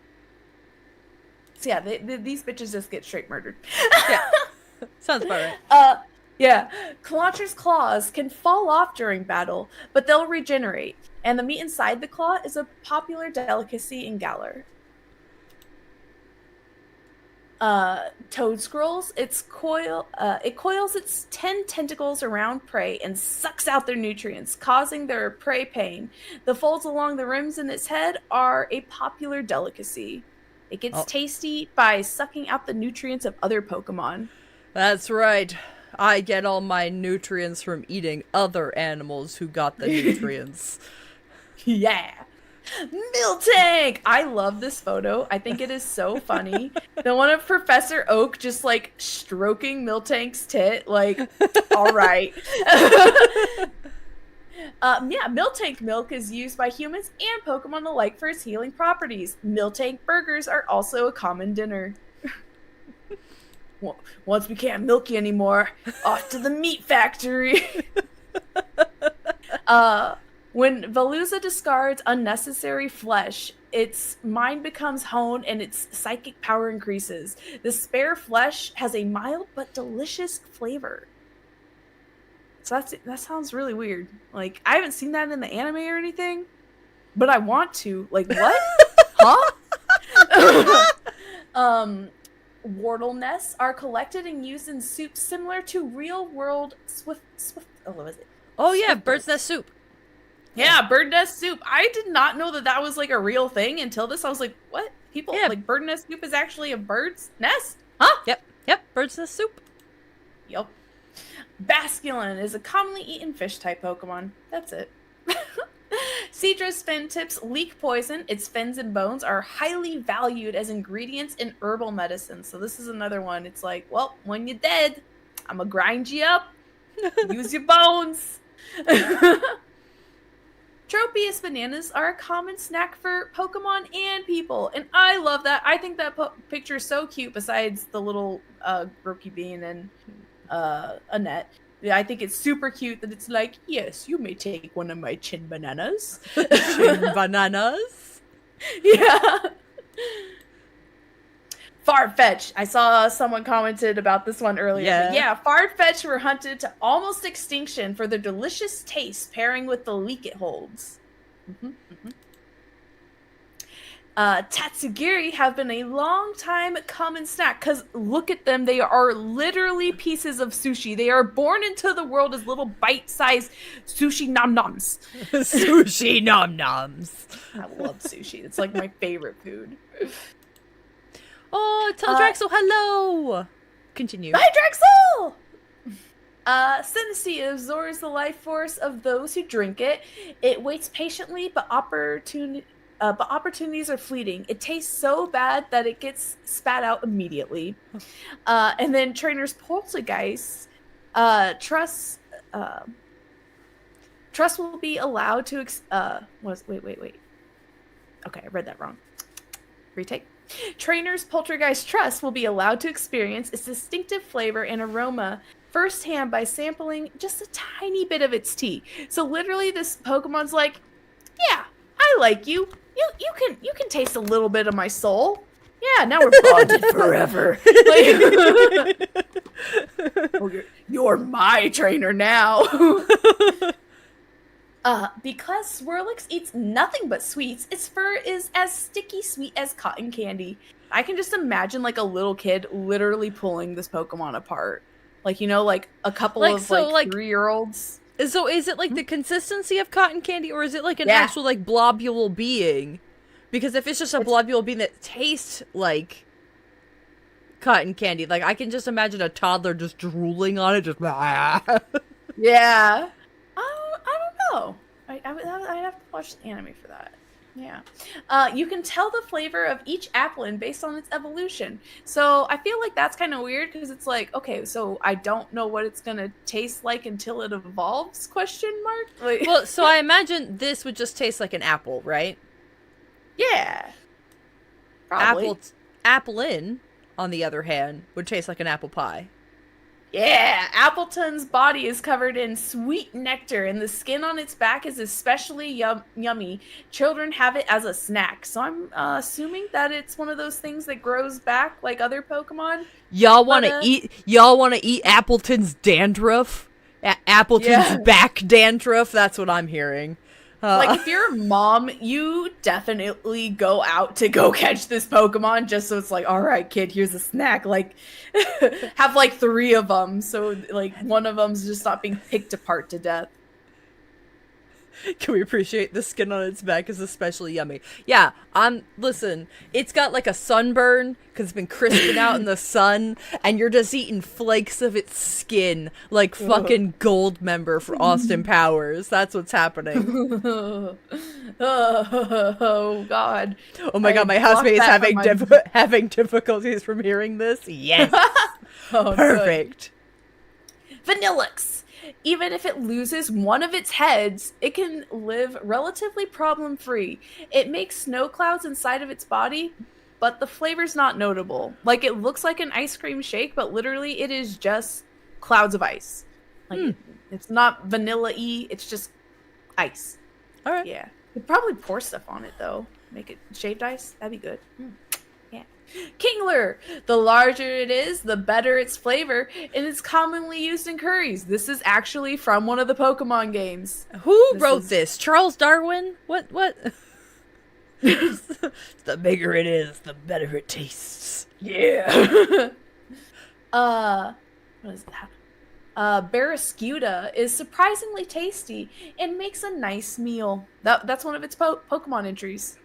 Speaker 6: So yeah, these bitches just get straight murdered.
Speaker 1: Yeah. Sounds about right.
Speaker 6: Yeah. Clauncher's claws can fall off during battle, but they'll regenerate. And the meat inside the claw is a popular delicacy in Galar. Toad scrolls, it coils its 10 tentacles around prey and sucks out their nutrients, causing their prey pain. The folds along the rims in its head are a popular delicacy. It gets tasty by sucking out the nutrients of other Pokemon.
Speaker 1: That's right. I get all my nutrients from eating other animals who got the nutrients.
Speaker 6: Yeah. Miltank! I love this photo. I think it is so funny. The one of Professor Oak just like stroking Miltank's tit. Like, all right. Miltank milk is used by humans and Pokemon alike for its healing properties. Miltank burgers are also a common dinner. Once we can't milk you anymore, off to the meat factory. When Veluza discards unnecessary flesh, its mind becomes honed and its psychic power increases. The spare flesh has a mild but delicious flavor. So that sounds really weird. Like, I haven't seen that in the anime or anything, but I want to. Like, what? Huh? Wardle nests are collected and used in soups similar to real-world what was it?
Speaker 1: Oh yeah, bird's nest soup.
Speaker 6: Yeah, bird nest soup. I did not know that was like a real thing until this. I was like, what? People like bird nest soup is actually a bird's nest? Huh?
Speaker 1: Yep, bird's nest soup.
Speaker 6: Yup. Basculin is a commonly eaten fish type Pokemon. That's it. Cedra's fin tips leak poison. Its fins and bones are highly valued as ingredients in herbal medicine. So this is another one. It's like, well, when you're dead, I'm gonna grind you up. Use your bones. Tropius bananas are a common snack for Pokemon and people, and I love that. I think that picture is so cute. Besides the little Grookey Bean and Annette, I think it's super cute that it's like, yes, you may take one of my chin bananas.
Speaker 1: Chin bananas.
Speaker 6: Yeah. Farfetch. I saw someone commented about this one earlier.
Speaker 1: Yeah.
Speaker 6: But yeah, Farfetch were hunted to almost extinction for their delicious taste pairing with the leek it holds. Tatsugiri have been a long time common snack because look at them. They are literally pieces of sushi. They are born into the world as little bite-sized sushi nom-noms.
Speaker 1: Sushi nom-noms.
Speaker 6: I love sushi. It's like my favorite food.
Speaker 1: Oh, tell Drexel hello! Continue.
Speaker 6: Hi, Drexel! Synesty absorbs the life force of those who drink it. It waits patiently, but opportunities are fleeting. It tastes so bad that it gets spat out immediately. And then Trainer's Poltergeist, Trust will be allowed to... wait. Okay, I read that wrong. Retake. Trainer's Poltergeist Trust will be allowed to experience its distinctive flavor and aroma firsthand by sampling just a tiny bit of its tea. So literally this Pokemon's like, yeah, I like you. You can taste a little bit of my soul. Yeah, now we're bonded forever. Oh, you're my trainer now. Because Swirlix eats nothing but sweets, its fur is as sticky sweet as cotton candy. I can just imagine like a little kid literally pulling this Pokemon apart. Like, you know, like a couple of 3-year-olds.
Speaker 1: So is it like the consistency of cotton candy, or is it like an actual like blobule being? Because if it's just a blobule being that tastes like cotton candy, like I can just imagine a toddler just drooling on it, just
Speaker 6: Yeah. I don't know. I'd have to watch the anime for that. Yeah. You can tell the flavor of each applin based on its evolution. So I feel like that's kind of weird because it's like, okay, so I don't know what it's going to taste like until it evolves, ? Like,
Speaker 1: well, so I imagine this would just taste like an apple, right?
Speaker 6: Yeah. Probably.
Speaker 1: Applin, on the other hand, would taste like an apple pie.
Speaker 6: Yeah, Appleton's body is covered in sweet nectar, and the skin on its back is especially yummy. Children have it as a snack, so I'm assuming that it's one of those things that grows back like other Pokemon.
Speaker 1: Y'all want to eat? Y'all want to eat Appleton's dandruff? Appleton's back dandruff? That's what I'm hearing.
Speaker 6: Like, if you're a mom, you definitely go out to go catch this Pokemon just so it's like, all right, kid, here's a snack. Like, have like 3 of them so like one of them's just not being picked apart to death.
Speaker 1: Can we appreciate the skin on its back is especially yummy? Yeah, listen, it's got like a sunburn because it's been crisping out in the sun, and you're just eating flakes of its skin like fucking Gold member for Austin Powers. That's what's happening.
Speaker 6: Oh, God.
Speaker 1: Oh my God, my housemate is having difficulties from hearing this. Yes. Perfect.
Speaker 6: Good. Vanillix. Even if it loses one of its heads, it can live relatively problem-free. It makes snow clouds inside of its body, but the flavor's not notable. Like, it looks like an ice cream shake, but literally it is just clouds of ice. Like, it's not vanilla-y, it's just ice.
Speaker 1: All right.
Speaker 6: Yeah. You'd probably pour stuff on it, though. Make it shaved ice. That'd be good. Yeah. Kingler. The larger it is, the better its flavor, and it's commonly used in curries. This is actually from one of the Pokemon games.
Speaker 1: Who wrote this? Charles Darwin? What? The bigger it is, the better it tastes.
Speaker 6: Yeah. What is that? Barraskewda is surprisingly tasty and makes a nice meal. That's one of its Pokemon entries.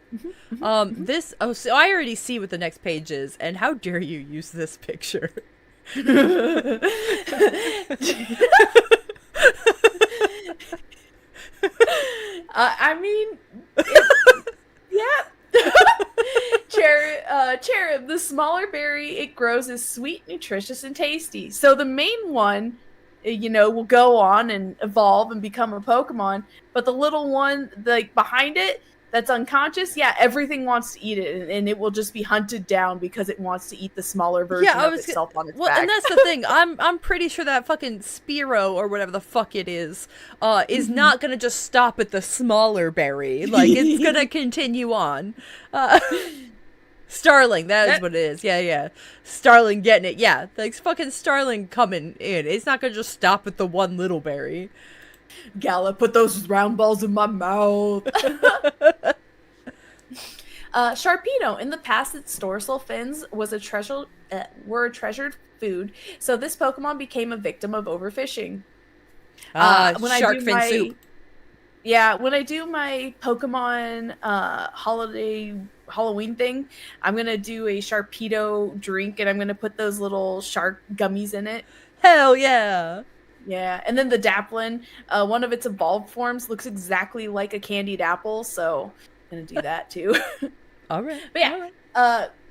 Speaker 1: So I already see what the next page is, and how dare you use this picture?
Speaker 6: I mean, yeah. Cherub, the smaller berry it grows is sweet, nutritious, and tasty. So the main one will go on and evolve and become a Pokemon. But the little one, like behind it, that's unconscious, yeah, everything wants to eat it, and it will just be hunted down because it wants to eat the smaller version of itself on its back.
Speaker 1: And that's the thing. I'm pretty sure that fucking Spearow or whatever the fuck it is not gonna just stop at the smaller berry. Like, it's gonna continue on. Starling, that is what it is. Yeah. Starling getting it. Yeah, like fucking Starling coming in. It's not gonna just stop at the one little berry.
Speaker 6: Gala, put those round balls in my mouth. Sharpedo. In the past, its dorsal fins were a treasured food, so this Pokemon became a victim of overfishing.
Speaker 1: Shark fin soup.
Speaker 6: Yeah, when I do my Pokemon Halloween thing, I'm gonna do a Sharpedo drink, and I'm gonna put those little shark gummies in it.
Speaker 1: Hell yeah!
Speaker 6: Yeah, and then the Daplin, one of its evolved forms looks exactly like a candied apple, so I'm gonna do that too.
Speaker 1: All right.
Speaker 6: But yeah,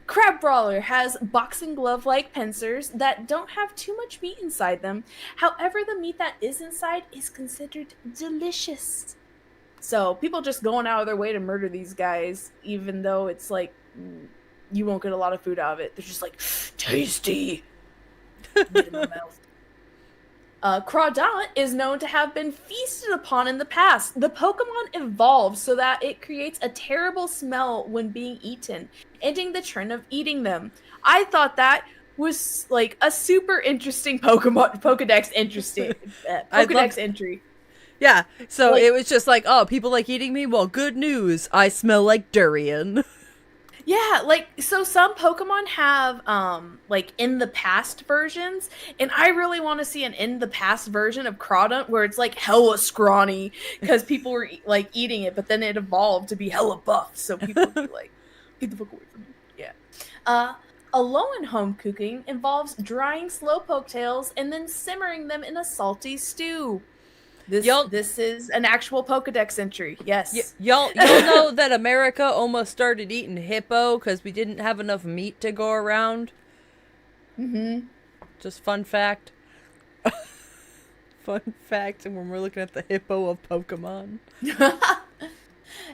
Speaker 6: Crab Brawler has boxing glove-like pincers that don't have too much meat inside them. However, the meat that is inside is considered delicious. So people just going out of their way to murder these guys, even though it's like you won't get a lot of food out of it. They're just like, tasty. Get in my mouth. Crawdaunt is known to have been feasted upon in the past. The Pokemon evolved so that it creates a terrible smell when being eaten, ending the trend of eating them. I thought that was like a super interesting Pokedex entry.
Speaker 1: Yeah, so it was just like, oh, people like eating me? Well, good news. I smell like durian.
Speaker 6: Yeah, so some Pokemon have, in the past versions, and I really want to see an in the past version of Crawdaunt where it's, hella scrawny, because people were, eating it, but then it evolved to be hella buff, so people would be like, get the fuck away from me. Yeah. Alolan home cooking involves drying slowpoke tails and then simmering them in a salty stew. This is an actual Pokedex entry. Yes.
Speaker 1: Y'all know that America almost started eating hippo because we didn't have enough meat to go around?
Speaker 6: Mm-hmm.
Speaker 1: Just fun fact. Fun fact, and when we're looking at the hippo of Pokemon.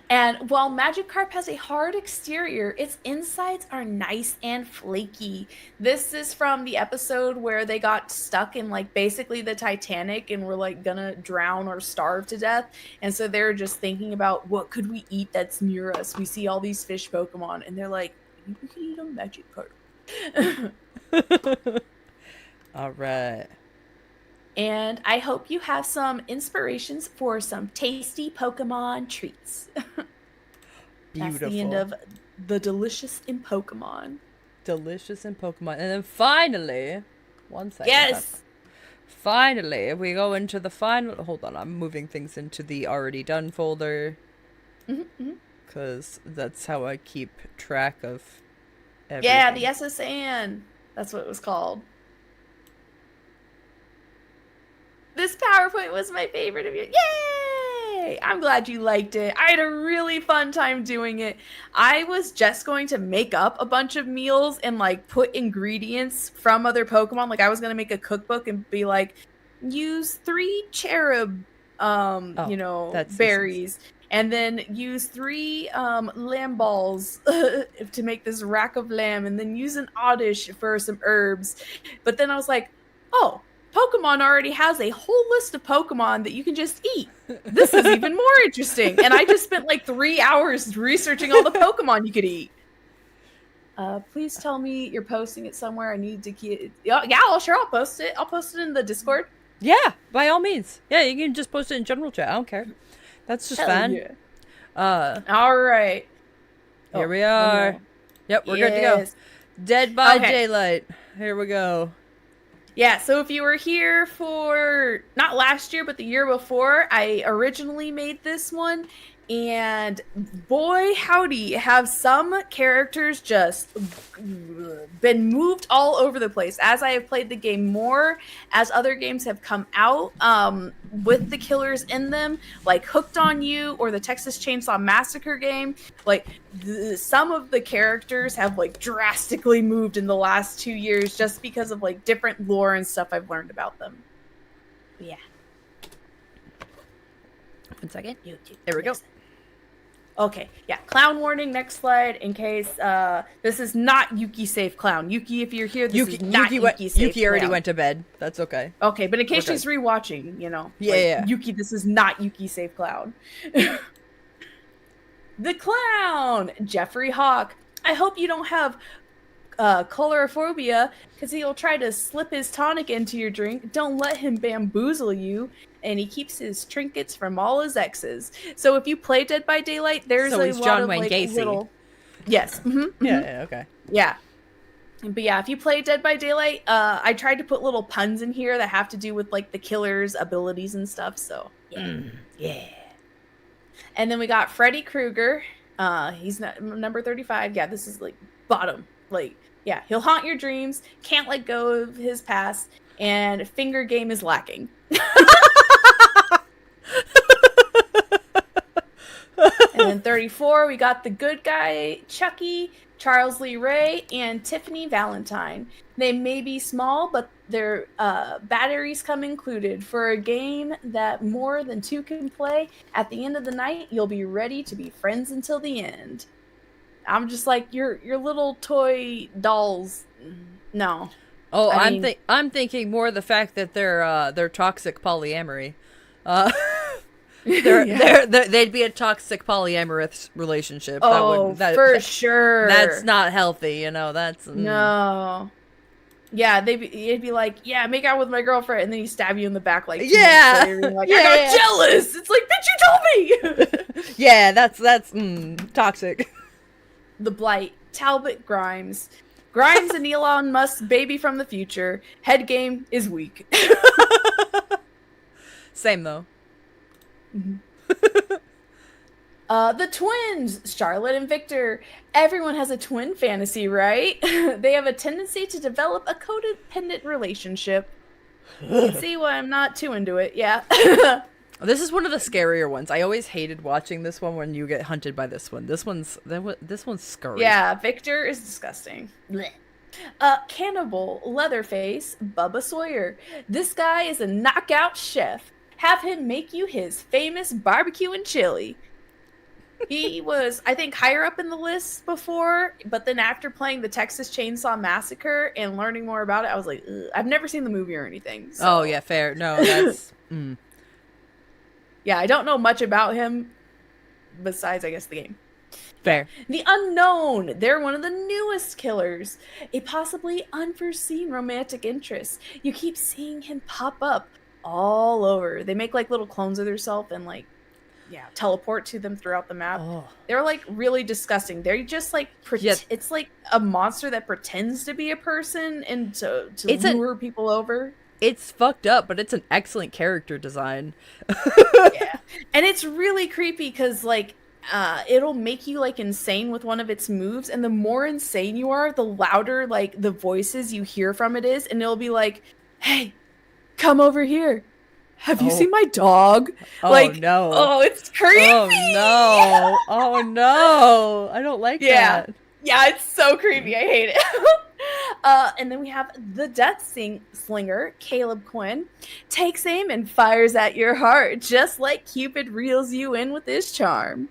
Speaker 6: And while Magikarp has a hard exterior, its insides are nice and flaky. This is from the episode where they got stuck in basically the Titanic and were gonna drown or starve to death. And so they're just thinking about what could we eat that's near us. We see all these fish Pokemon and they're like, maybe we could eat a Magikarp.
Speaker 1: All right.
Speaker 6: And I hope you have some inspirations for some tasty Pokemon treats.
Speaker 1: Beautiful.
Speaker 6: That's the end of the delicious in Pokemon.
Speaker 1: Delicious in Pokemon. And then finally, one second.
Speaker 6: Yes!
Speaker 1: Finally, we go into the final... Hold on, I'm moving things into the already done folder. Because that's how I keep track of everything.
Speaker 6: Yeah, the SSN. That's what it was called. This PowerPoint was my favorite of yours. Yay! I'm glad you liked it. I had a really fun time doing it. I was just going to make up a bunch of meals and put ingredients from other Pokemon. I was going to make a cookbook and be use 3 cherub, berries. And then use 3 lamb balls to make this rack of lamb. And then use an oddish for some herbs. But then I was like, oh, Pokemon already has a whole list of Pokemon that you can just eat. This is even more interesting. And I just spent 3 hours researching all the Pokemon you could eat. Please tell me you're posting it somewhere. I need to keep... Yeah, sure, I'll post it. I'll post it in the Discord.
Speaker 1: Yeah, by all means. Yeah, you can just post it in general chat. I don't care. That's just fun.
Speaker 6: Yeah. All right.
Speaker 1: Here we are. Yep, we're good to go. Dead by Daylight. Here we go.
Speaker 6: Yeah, so if you were here for, not last year, but the year before, I originally made this one, and boy howdy, have some characters just been moved all over the place. As I have played the game more, as other games have come out with the killers in them, like Hooked on You or the Texas Chainsaw Massacre game, some of the characters have drastically moved in the last 2 years just because of different lore and stuff I've learned about them. Yeah.
Speaker 1: 1 second.
Speaker 6: YouTube.
Speaker 1: There we go.
Speaker 6: Okay, yeah. Clown warning. Next slide. In case this is not Yuki safe clown. Yuki, if you're here, this is not Yuki safe.
Speaker 1: Yuki already
Speaker 6: clown.
Speaker 1: went to bed. That's okay.
Speaker 6: Okay, but in case
Speaker 1: Okay.
Speaker 6: she's rewatching, you know.
Speaker 1: Yeah,
Speaker 6: like,
Speaker 1: yeah.
Speaker 6: Yuki, this is not Yuki safe clown. The clown, Jeffrey Hawk. I hope you don't have colorophobia, because he'll try to slip his tonic into your drink. Don't let him bamboozle you. And he keeps his trinkets from all his exes. So if you play Dead by Daylight, there's
Speaker 1: So
Speaker 6: a
Speaker 1: he's
Speaker 6: lot
Speaker 1: John
Speaker 6: of
Speaker 1: Wayne
Speaker 6: like
Speaker 1: Gacy.
Speaker 6: little. Yes.
Speaker 1: Yeah, okay.
Speaker 6: Yeah. But yeah, if you play Dead by Daylight, I tried to put little puns in here that have to do with like the killer's abilities and stuff. So yeah. Yeah. And then we got Freddy Krueger. He's number 35. Yeah, this is like bottom. Like, yeah, he'll haunt your dreams, can't let go of his past, and finger game is lacking. And then 34, we got the good guy, Chucky, Charles Lee Ray, and Tiffany Valentine. They may be small, but their batteries come included. For a game that more than two can play, at the end of the night, you'll be ready to be friends until the end. I'm just like, your little toy dolls, no.
Speaker 1: Oh,
Speaker 6: I
Speaker 1: I'm
Speaker 6: mean-
Speaker 1: I'm thinking more the fact that they're toxic polyamory. They'd be a toxic polyamorous relationship.
Speaker 6: Oh, for sure.
Speaker 1: That's not healthy, you know. That's
Speaker 6: No. Yeah, it'd be like, yeah, make out with my girlfriend, and then he stab you in the back like, 2
Speaker 1: Yeah.
Speaker 6: minutes later, and you're like,
Speaker 1: Yeah,
Speaker 6: I got
Speaker 1: yeah.
Speaker 6: jealous. It's like, bitch, you told me.
Speaker 1: Yeah, that's toxic.
Speaker 6: The Blight, Talbot Grimes. Grimes and Elon Musk's baby from the future. Head game is weak.
Speaker 1: Same though.
Speaker 6: The twins, Charlotte and Victor. Everyone has a twin fantasy, right? They have a tendency to develop a codependent relationship. You can see why I'm not too into it, yeah.
Speaker 1: This is one of the scarier ones. I always hated watching this one when you get hunted by this one. This one's scary.
Speaker 6: Yeah, Victor is disgusting. Blech. Cannibal, Leatherface, Bubba Sawyer. This guy is a knockout chef. Have him make you his famous barbecue and chili. He was, I think, higher up in the list before, but then after playing the Texas Chainsaw Massacre and learning more about it, I was like, ugh. I've never seen the movie or anything. So.
Speaker 1: Oh yeah, fair. No, that's.
Speaker 6: Yeah, I don't know much about him besides, I guess, the game.
Speaker 1: Fair.
Speaker 6: The Unknown. They're one of the newest killers. A possibly unforeseen romantic interest. You keep seeing him pop up all over. They make like little clones of themselves and like, yeah, teleport to them throughout the map.
Speaker 1: Oh.
Speaker 6: They're like really disgusting. They're just like, it's like a monster that pretends to be a person and to lure people over.
Speaker 1: It's fucked up, but it's an excellent character design.
Speaker 6: Yeah. And it's really creepy because like it'll make you like insane with one of its moves, and the more insane you are, the louder like the voices you hear from it is, and it'll be like, hey, come over here. Have you seen my dog?
Speaker 1: Oh
Speaker 6: like,
Speaker 1: no.
Speaker 6: Oh, it's creepy.
Speaker 1: Oh no. Oh no. I don't like that.
Speaker 6: Yeah, it's so creepy. I hate it. And then we have the Death Slinger, Caleb Quinn. Takes aim and fires at your heart, just like Cupid reels you in with his charm.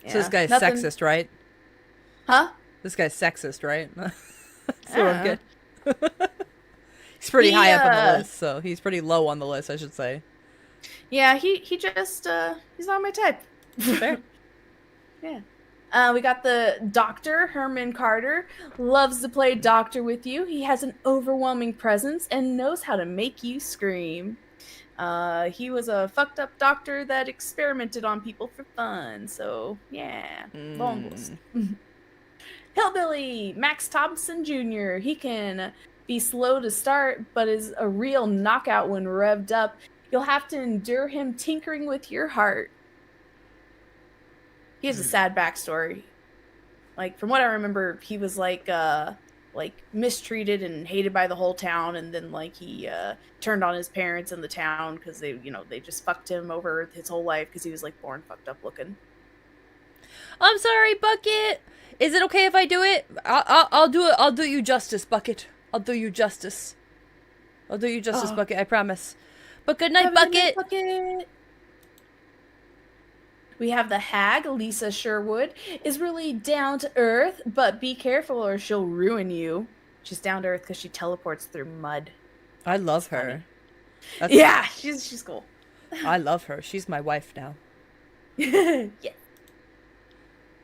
Speaker 1: So this guy's
Speaker 6: nothing-
Speaker 1: sexist, right?
Speaker 6: Huh?
Speaker 1: This guy's sexist, right? So I'm good. He's pretty high up on the list, so he's pretty low on the list, I should say.
Speaker 6: Yeah, he just he's not my type.
Speaker 1: Fair.
Speaker 6: Yeah. We got the Doctor, Herman Carter. Loves to play doctor with you. He has an overwhelming presence and knows how to make you scream. He was a fucked up doctor that experimented on people for fun. So, yeah. Bongos. Hillbilly, Max Thompson Jr. He can be slow to start, but is a real knockout when revved up. You'll have to endure him tinkering with your heart. He has a sad backstory. Like, from what I remember, he was like mistreated and hated by the whole town, and then like he turned on his parents in the town because they just fucked him over his whole life because he was like born fucked up looking.
Speaker 1: I'm sorry, Bucket. Is it okay if I do it? I'll do it. I'll do you justice, Bucket. I'll do you justice. Bucket. I promise. But good night,
Speaker 6: Have a good night,
Speaker 1: Bucket.
Speaker 6: Bucket. We have the hag, Lisa Sherwood, is really down to earth, but be careful or she'll ruin you. She's down to earth because she teleports through mud.
Speaker 1: I love her.
Speaker 6: Yeah, she's cool.
Speaker 1: I love her. She's my wife now.
Speaker 6: Yes.